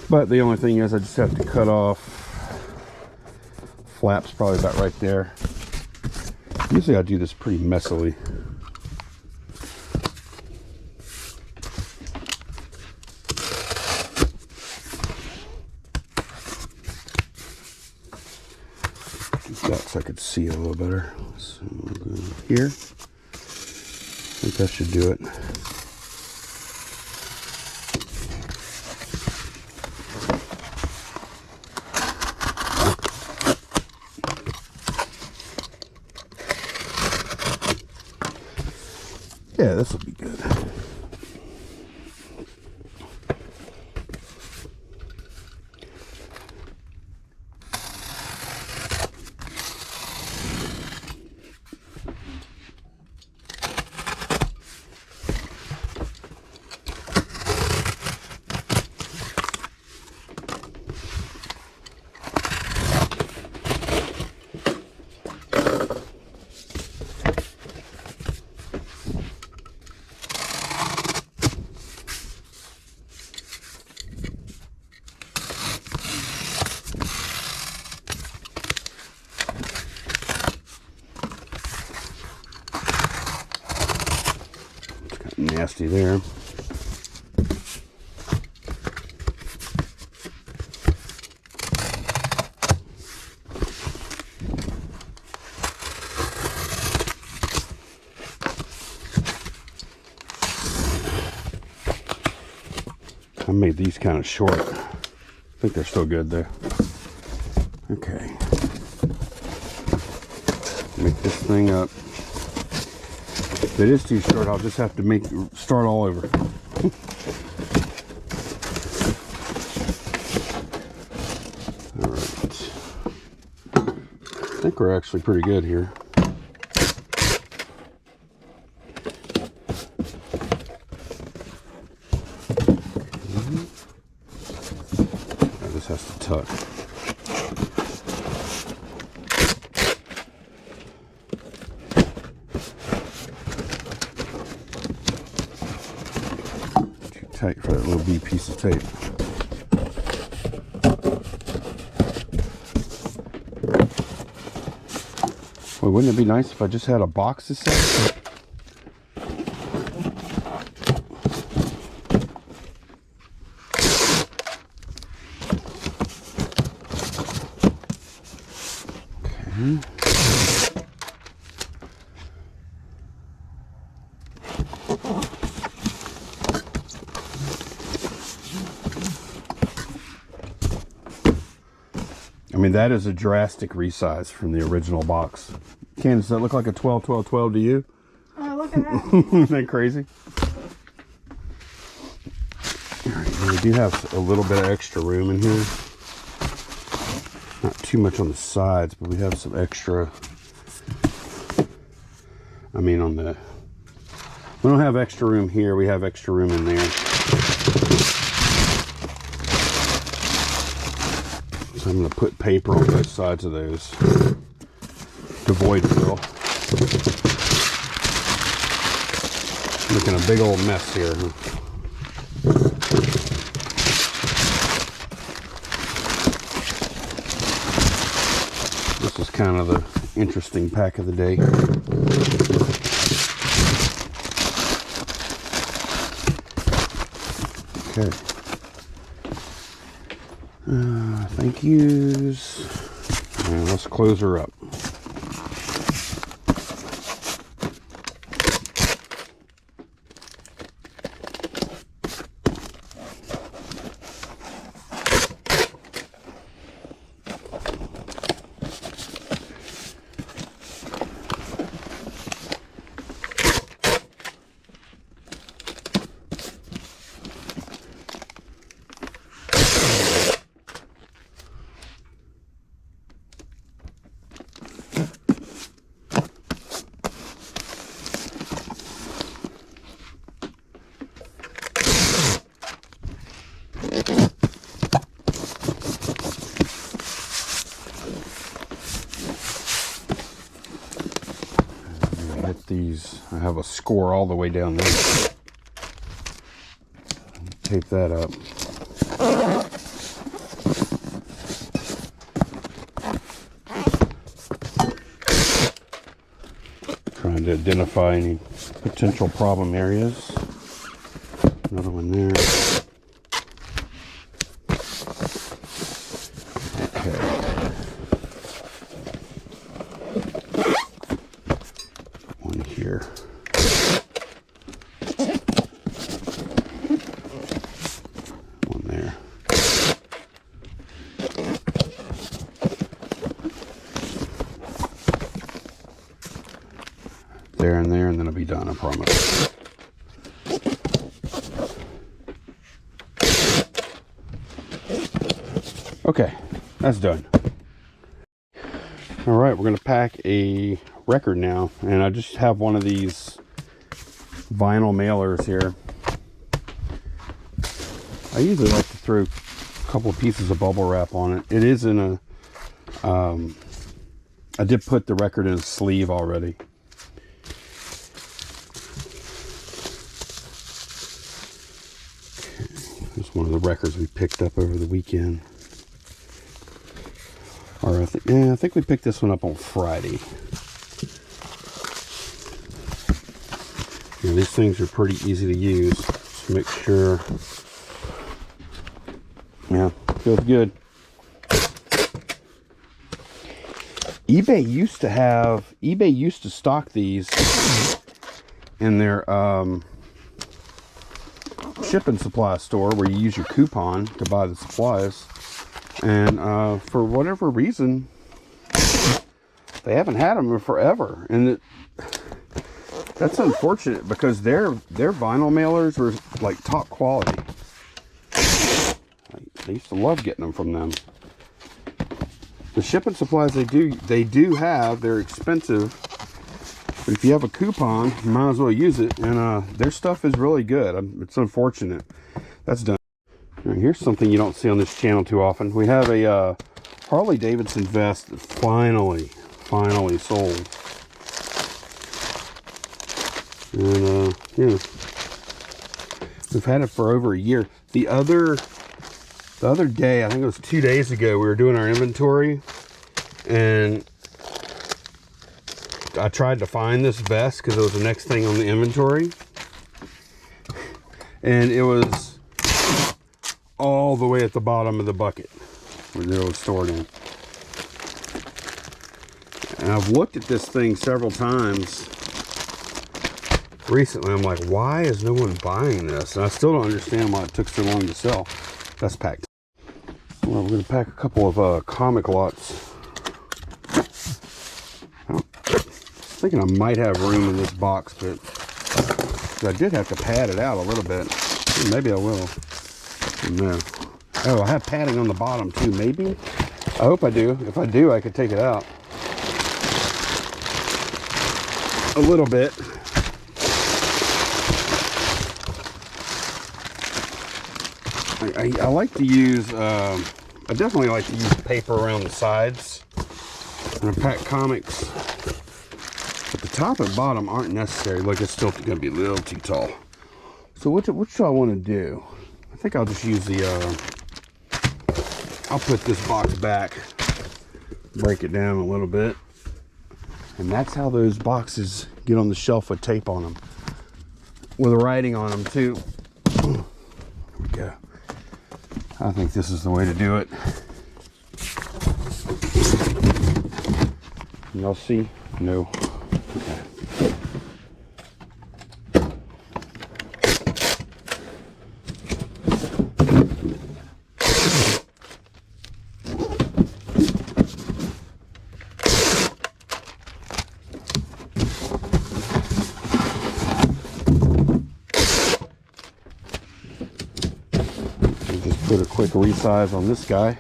But the only thing is I just have to cut off flaps probably about right there. Usually I do this pretty messily. So I could see it a little better. So we'll go here. I think that should do it. Yeah, this will be good. nasty there. I made these kind of short. I think they're still good there. Okay. Make this thing up. If it is too short, I'll just have to start all over. All right. I think we're actually pretty good here. This has to tuck. Too tight for that little B piece of tape. Well, wouldn't it be nice if I just had a box to set? I mean, that is a drastic resize from the original box. Candace, does that look like a 12, 12, 12 to you? Oh, look at that. Isn't that crazy? All right, we do have a little bit of extra room in here. Not too much on the sides, but we have some extra. I mean, we don't have extra room here. We have extra room in there. So I'm going to put paper on both sides of those to void fill. Making a big old mess here. This is kind of the interesting pack of the day. Okay. Thank yous. And let's close her up. These, I have a score all the way down there. Tape that up. Trying to identify any potential problem areas. Another one there. Here. One there. There and there, and then it'll be done, I promise. Okay, that's done. All right, we're going to pack a record now, and I just have one of these vinyl mailers here. I usually like to throw a couple of pieces of bubble wrap on it. It is in a I did put the record in a sleeve already. It's one of the records we picked up over the weekend. Or I think we picked this one up on Friday. Yeah, these things are pretty easy to use. Just make sure. Yeah, feels good. eBay used to stock these in their shipping supply store where you use your coupon to buy the supplies, and for whatever reason they haven't had them in forever, and that's unfortunate because their vinyl mailers were like top quality. I used to love getting them from them. The shipping supplies they do have, they're expensive, but if you have a coupon, you might as well use it. And their stuff is really good. It's unfortunate that's done. Now, here's something you don't see on this channel too often. We have a Harley Davidson vest that finally sold. And yeah, we've had it for over a year. The other day, I think it was 2 days ago, we were doing our inventory, and I tried to find this vest because it was the next thing on the inventory, and it was all the way at the bottom of the bucket where it was stored in. And I've looked at this thing several times recently. I'm like, why is no one buying this? And I still don't understand why it took so long to sell. That's packed. Well, we're going to pack a couple of comic lots. I'm thinking I might have room in this box, but I did have to pad it out a little bit. Maybe I will. No. Oh, I have padding on the bottom too, maybe? I hope I do. If I do, I could take it out a little bit. I like to use, I definitely like to use paper around the sides when I pack comics. But the top and bottom aren't necessary. Look, it's still going to be a little too tall. So what do I want to do? I think I'll just use the, I'll put this box back, break it down a little bit. And that's how those boxes get on the shelf with tape on them. With writing on them too. There we go. I think this is the way to do it. Y'all see? No. Okay. Put a quick resize on this guy.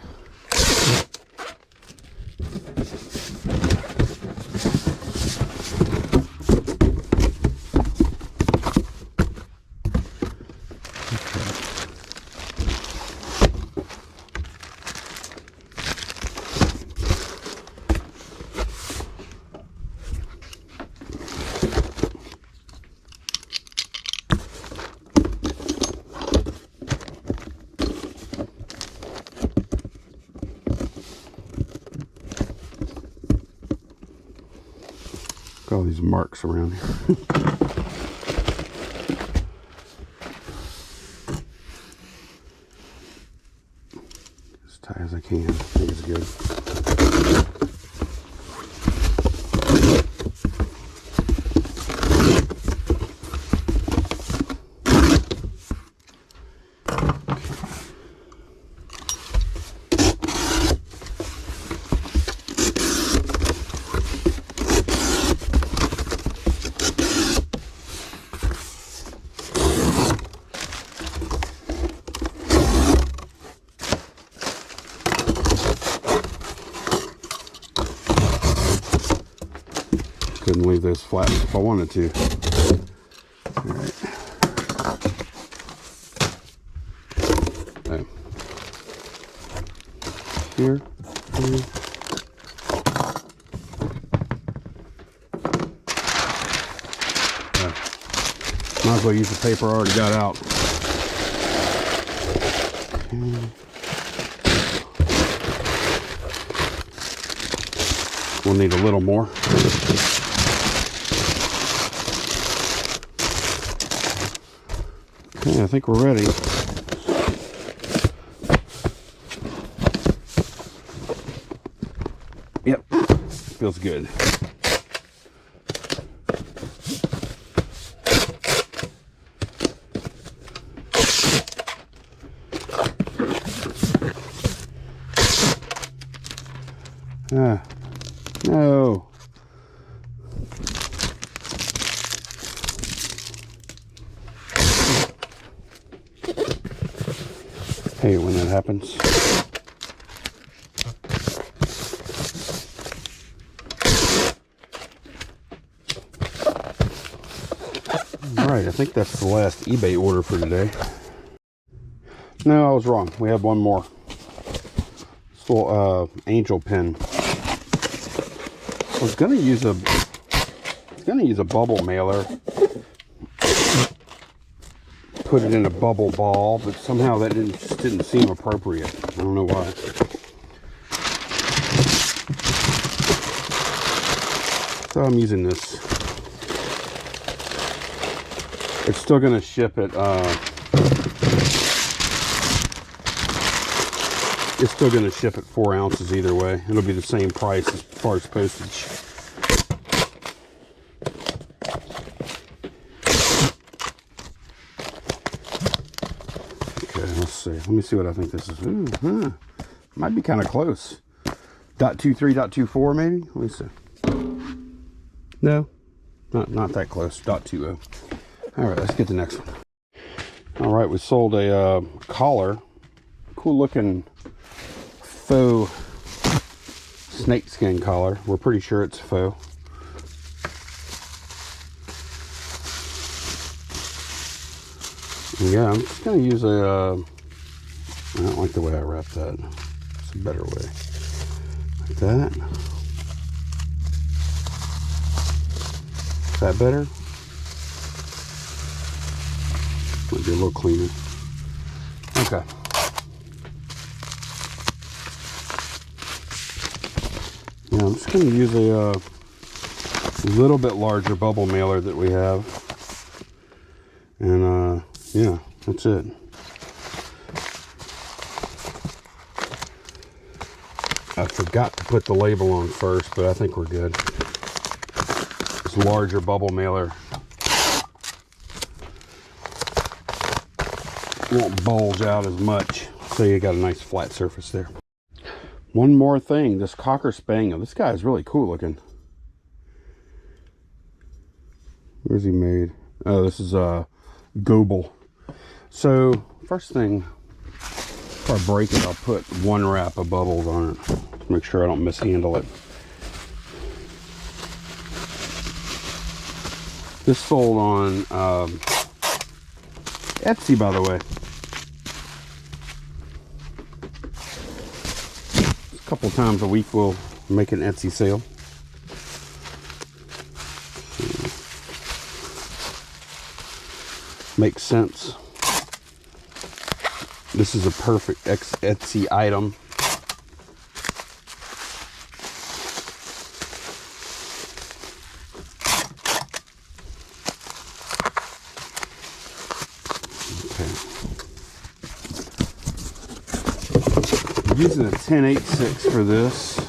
All these marks around here. As tight as I can. I think it's good. Couldn't leave those flat if I wanted to. All right. Okay. Here. Might as well use the paper I already got out. Okay. We'll need a little more. Okay, I think we're ready. Yep, feels good. No. Hey, when that happens. Alright, I think that's the last eBay order for today. No, I was wrong. We have one more. This little angel pin. I was gonna use a bubble mailer. Put it in a bubble ball, but somehow that just didn't seem appropriate. I don't know why. So I'm using this. It's still going to ship it. It's still going to ship at 4 ounces either way. It'll be the same price as far as postage. Let's see. Let me see what I think this is. Ooh, might be kind of close. .23, .24 maybe? Let me see. No, not that close. .20. All right, let's get the next one. All right, we sold a collar. Cool looking faux snakeskin collar. We're pretty sure it's faux. Yeah, I'm just going to use a, I don't like the way I wrap that. It's a better way. Like that. Is that better? Might be a little cleaner. Okay. Yeah, I'm just going to use a little bit larger bubble mailer that we have. And, yeah, that's it. I forgot to put the label on first, but I think we're good. This larger bubble mailer won't bulge out as much, so you got a nice flat surface there. One more thing, this Cocker Spaniel. This guy is really cool looking. Where's he made? Oh, this is Goebel. So first thing, if I break it, I'll put one wrap of bubbles on it to make sure I don't mishandle it. This sold on Etsy, by the way. A couple times a week we'll make an Etsy sale. Makes sense. This is a perfect Etsy item. Okay. I'm using a 10/86 for this.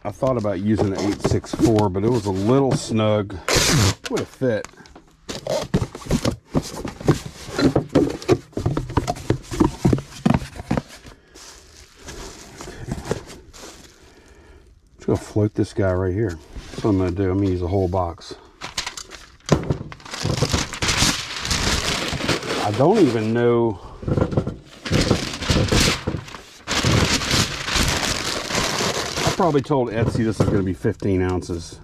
I thought about using an 864, but it was a little snug. Would have fit. Just gonna float this guy right here. That's what I'm gonna do. I'm gonna use a whole box. I don't even know. I probably told Etsy this is going to be 15 ounces.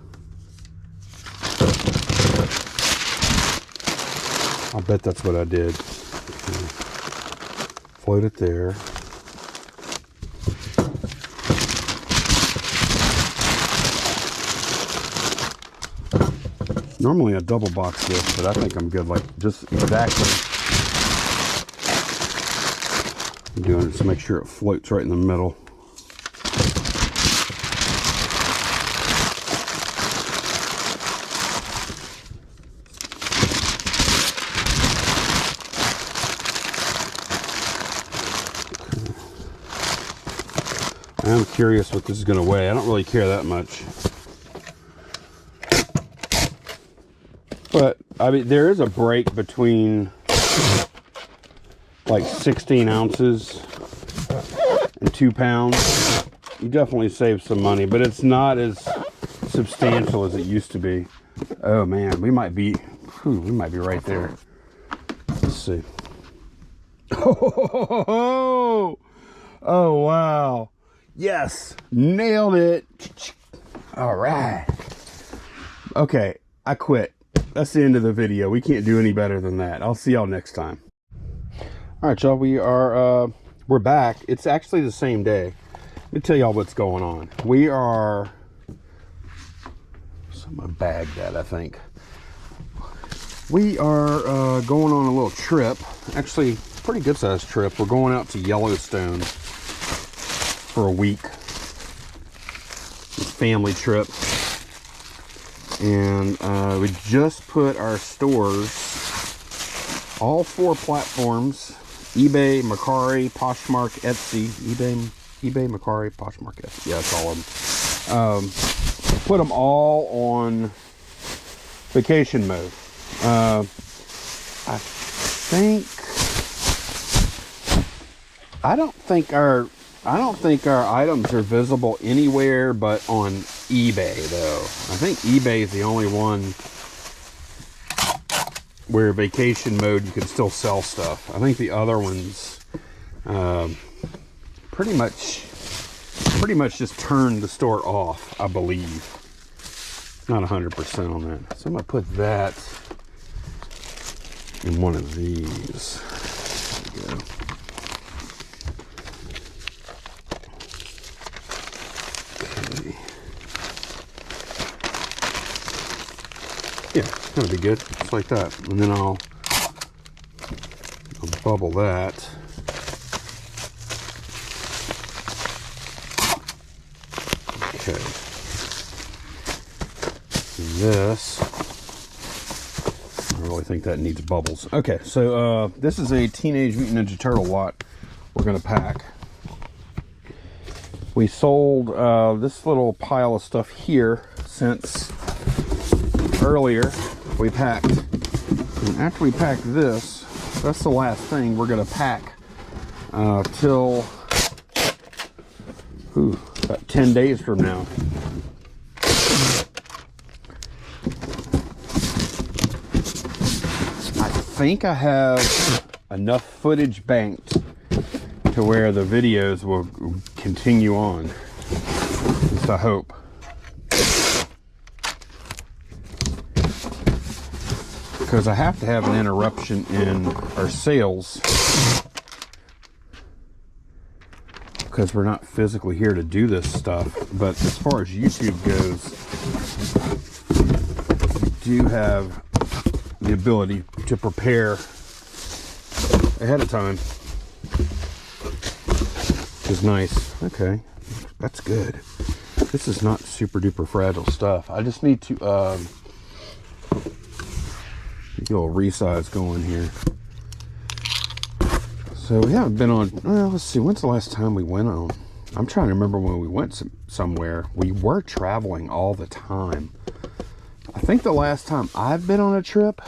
I'll bet that's what I did. Okay. Float it there. Normally I double box this, but I think I'm good, like just exactly. I'm doing it to make sure it floats right in the middle. I am curious what this is going to weigh. I don't really care that much. But, I mean, there is a break between like 16 ounces and 2 pounds. You definitely save some money, but it's not as substantial as it used to be. Oh man, we might be right there. Let's see. Oh wow. Yes, nailed it. All right. Okay, I quit. That's the end of the video. We can't do any better than that. I'll see y'all next time. All right, y'all, we're back. It's actually the same day. Let me tell y'all what's going on. We are, someone bagged that, I think. We are going on a little trip. Actually, pretty good sized trip. We're going out to Yellowstone for a week. Family trip. And we just put our stores, all 4 platforms, eBay, Mercari, Poshmark, Etsy, eBay, Mercari, Poshmark, Etsy. Yeah, that's all of them. Put them all on vacation mode. I don't think our items are visible anywhere but on eBay, though. I think eBay is the only one where vacation mode you can still sell stuff. I think the other ones pretty much just turn the store off, I believe. Not 100% on that. So I'm gonna put that in one of these. There we go. Yeah, it's gonna be good, just like that. And then I'll bubble that. Okay. And this, I really think that needs bubbles. Okay, so this is a Teenage Mutant Ninja Turtle lot we're gonna pack. We sold this little pile of stuff here since earlier we packed, and after we pack this, that's the last thing we're gonna pack till about 10 days from now. I think I have enough footage banked to where the videos will continue on. At least I hope. Because I have to have an interruption in our sales, because we're not physically here to do this stuff. But as far as YouTube goes, we do have the ability to prepare ahead of time, which is nice. Okay, that's good. This is not super duper fragile stuff. I just need to get a little resize going here. So we haven't been on, well, let's see, when's the last time we went on? I'm trying to remember when we went somewhere. We were traveling all the time. I think the last time I've been on a trip,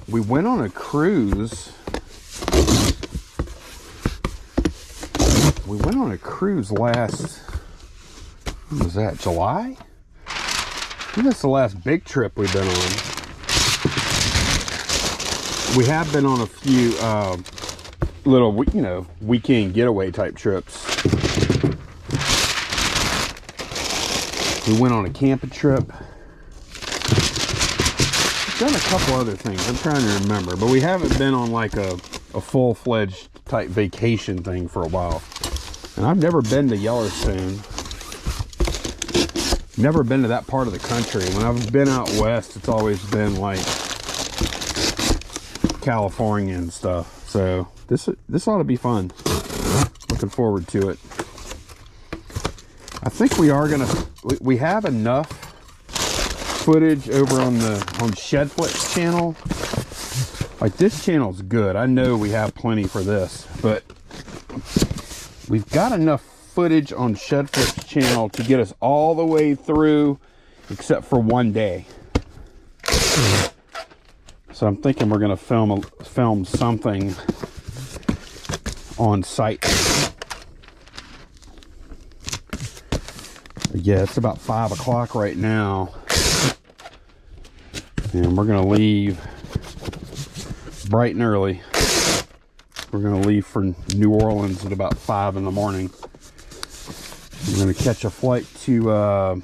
we went on a cruise. We went on a cruise last, when was that, July? I think that's the last big trip we've been on. We have been on a few little, you know, weekend getaway type trips. We went on a camping trip. We've done a couple other things. I'm trying to remember, but we haven't been on like a full-fledged type vacation thing for a while. And I've never been to Yellowstone. Never been to that part of the country. When I've been out west, it's always been like California and stuff. So this ought to be fun. Looking forward to it. I think we are gonna, we have enough footage over on Shedflix channel Like, this channel's good. I know we have plenty for this, but we've got enough footage on Shedflip's channel to get us all the way through, except for one day. So I'm thinking we're gonna film something on site. But yeah, it's about 5 o'clock right now, and we're gonna leave bright and early. We're gonna leave for New Orleans at about 5 in the morning. We're gonna catch a flight to I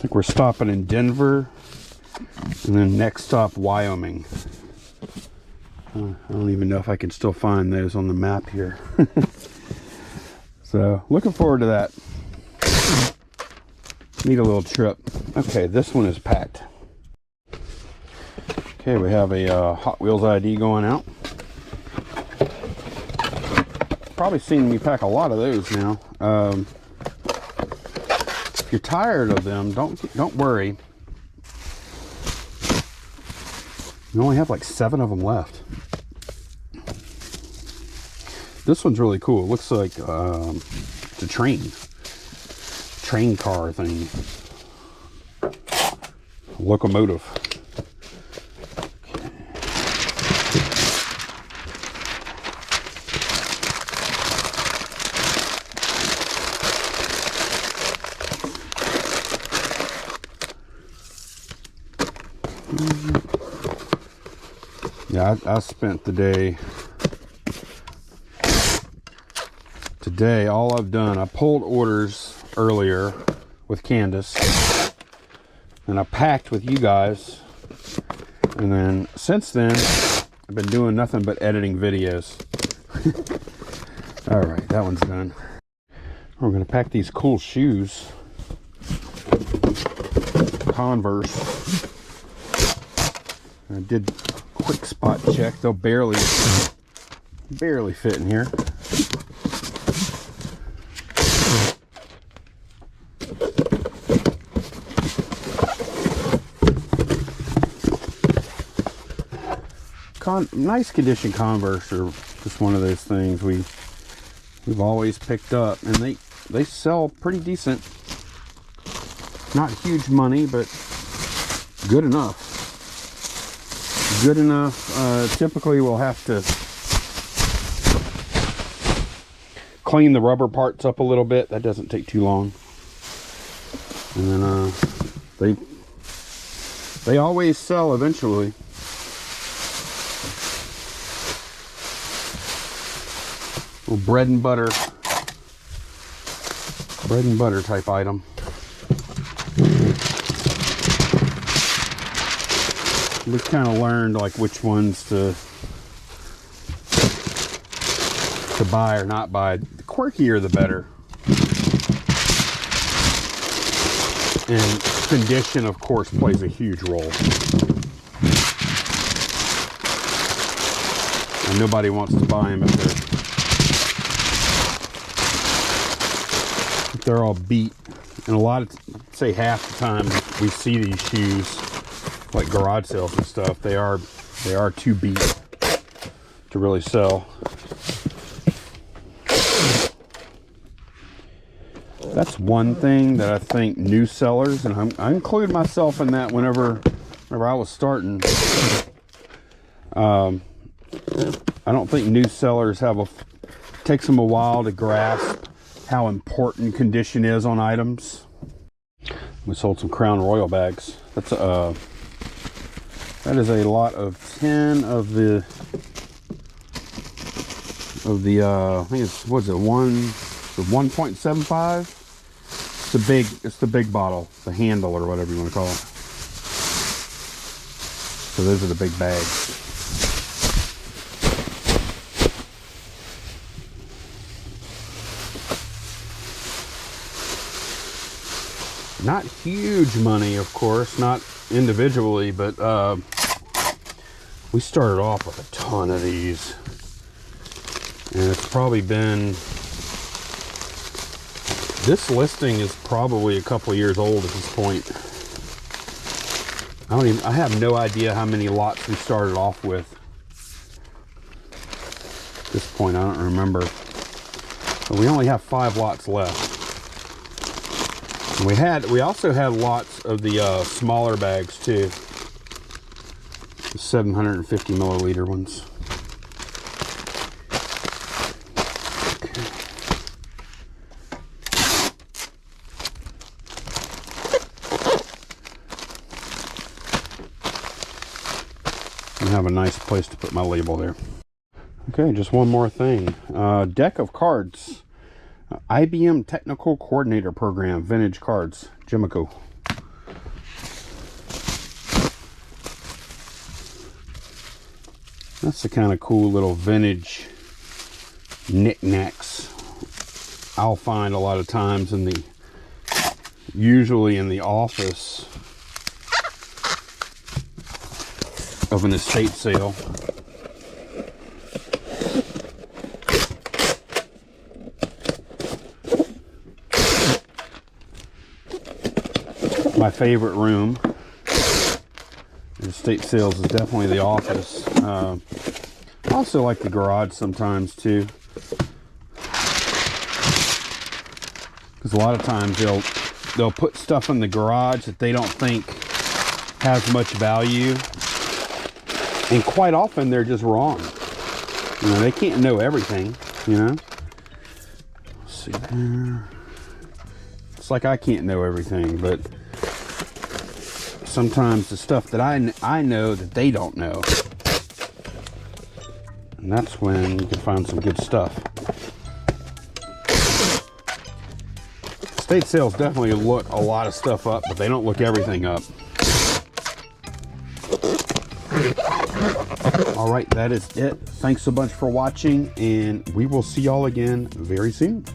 think we're stopping in Denver, and then next stop Wyoming. I don't even know if I can still find those on the map here. So looking forward to that. Need a little trip. Okay, this one is packed. Okay, we have a Hot Wheels ID going out. Probably seen me pack a lot of those now. If you're tired of them, don't worry. You only have like 7 of them left. This one's really cool. It looks like it's a train car thing. Locomotive. Yeah, I spent the day today. All I've done, I pulled orders earlier with Candace, and I packed with you guys, and then since then I've been doing nothing but editing videos. All right, that one's done. We're gonna pack these cool shoes, Converse. I did quick spot check. They'll barely fit in here. Nice condition Converse are just one of those things we've always picked up, and they sell pretty decent. Not huge money, but good enough. Good enough. Typically we'll have to clean the rubber parts up a little bit. That doesn't take too long. And then they always sell eventually. Little bread and butter type item. We kind of learned like which ones to buy or not buy. The quirkier the better. And condition, of course, plays a huge role. And nobody wants to buy them if they're all beat. And a lot of, say half the time we see these shoes, like garage sales and stuff, they are too beat to really sell. That's one thing that I think new sellers, and I include myself in that whenever I was starting. I don't think new sellers takes them a while to grasp how important condition is on items. We sold some Crown Royal bags. That is a lot of 10 of the I think it's, what's it, 1.75. It's the big bottle, the handle or whatever you want to call it. So those are the big bags. Not huge money, of course, not individually, but we started off with a ton of these, and it's probably been, this listing is probably a couple of years old at this point. I have no idea how many lots we started off with. At this point, I don't remember. But we only have 5 lots left. We also had lots of the smaller bags too. The 750 milliliter ones. I have a nice place to put my label there. Okay, just one more thing. Deck of cards. IBM Technical Coordinator Program, vintage cards, Jimico. That's the kind of cool little vintage knickknacks I'll find a lot of times usually in the office of an estate sale. My favorite room in estate sales is definitely the office. I also like the garage sometimes too, because a lot of times they'll put stuff in the garage that they don't think has much value, and quite often they're just wrong. You know, they can't know everything, you know. Let's see there. It's like I can't know everything, but sometimes the stuff that I know that they don't know, and that's when you can find some good stuff. Estate sales definitely look a lot of stuff up, but they don't look everything up. All right, that is it. Thanks so much for watching, and we will see y'all again very soon.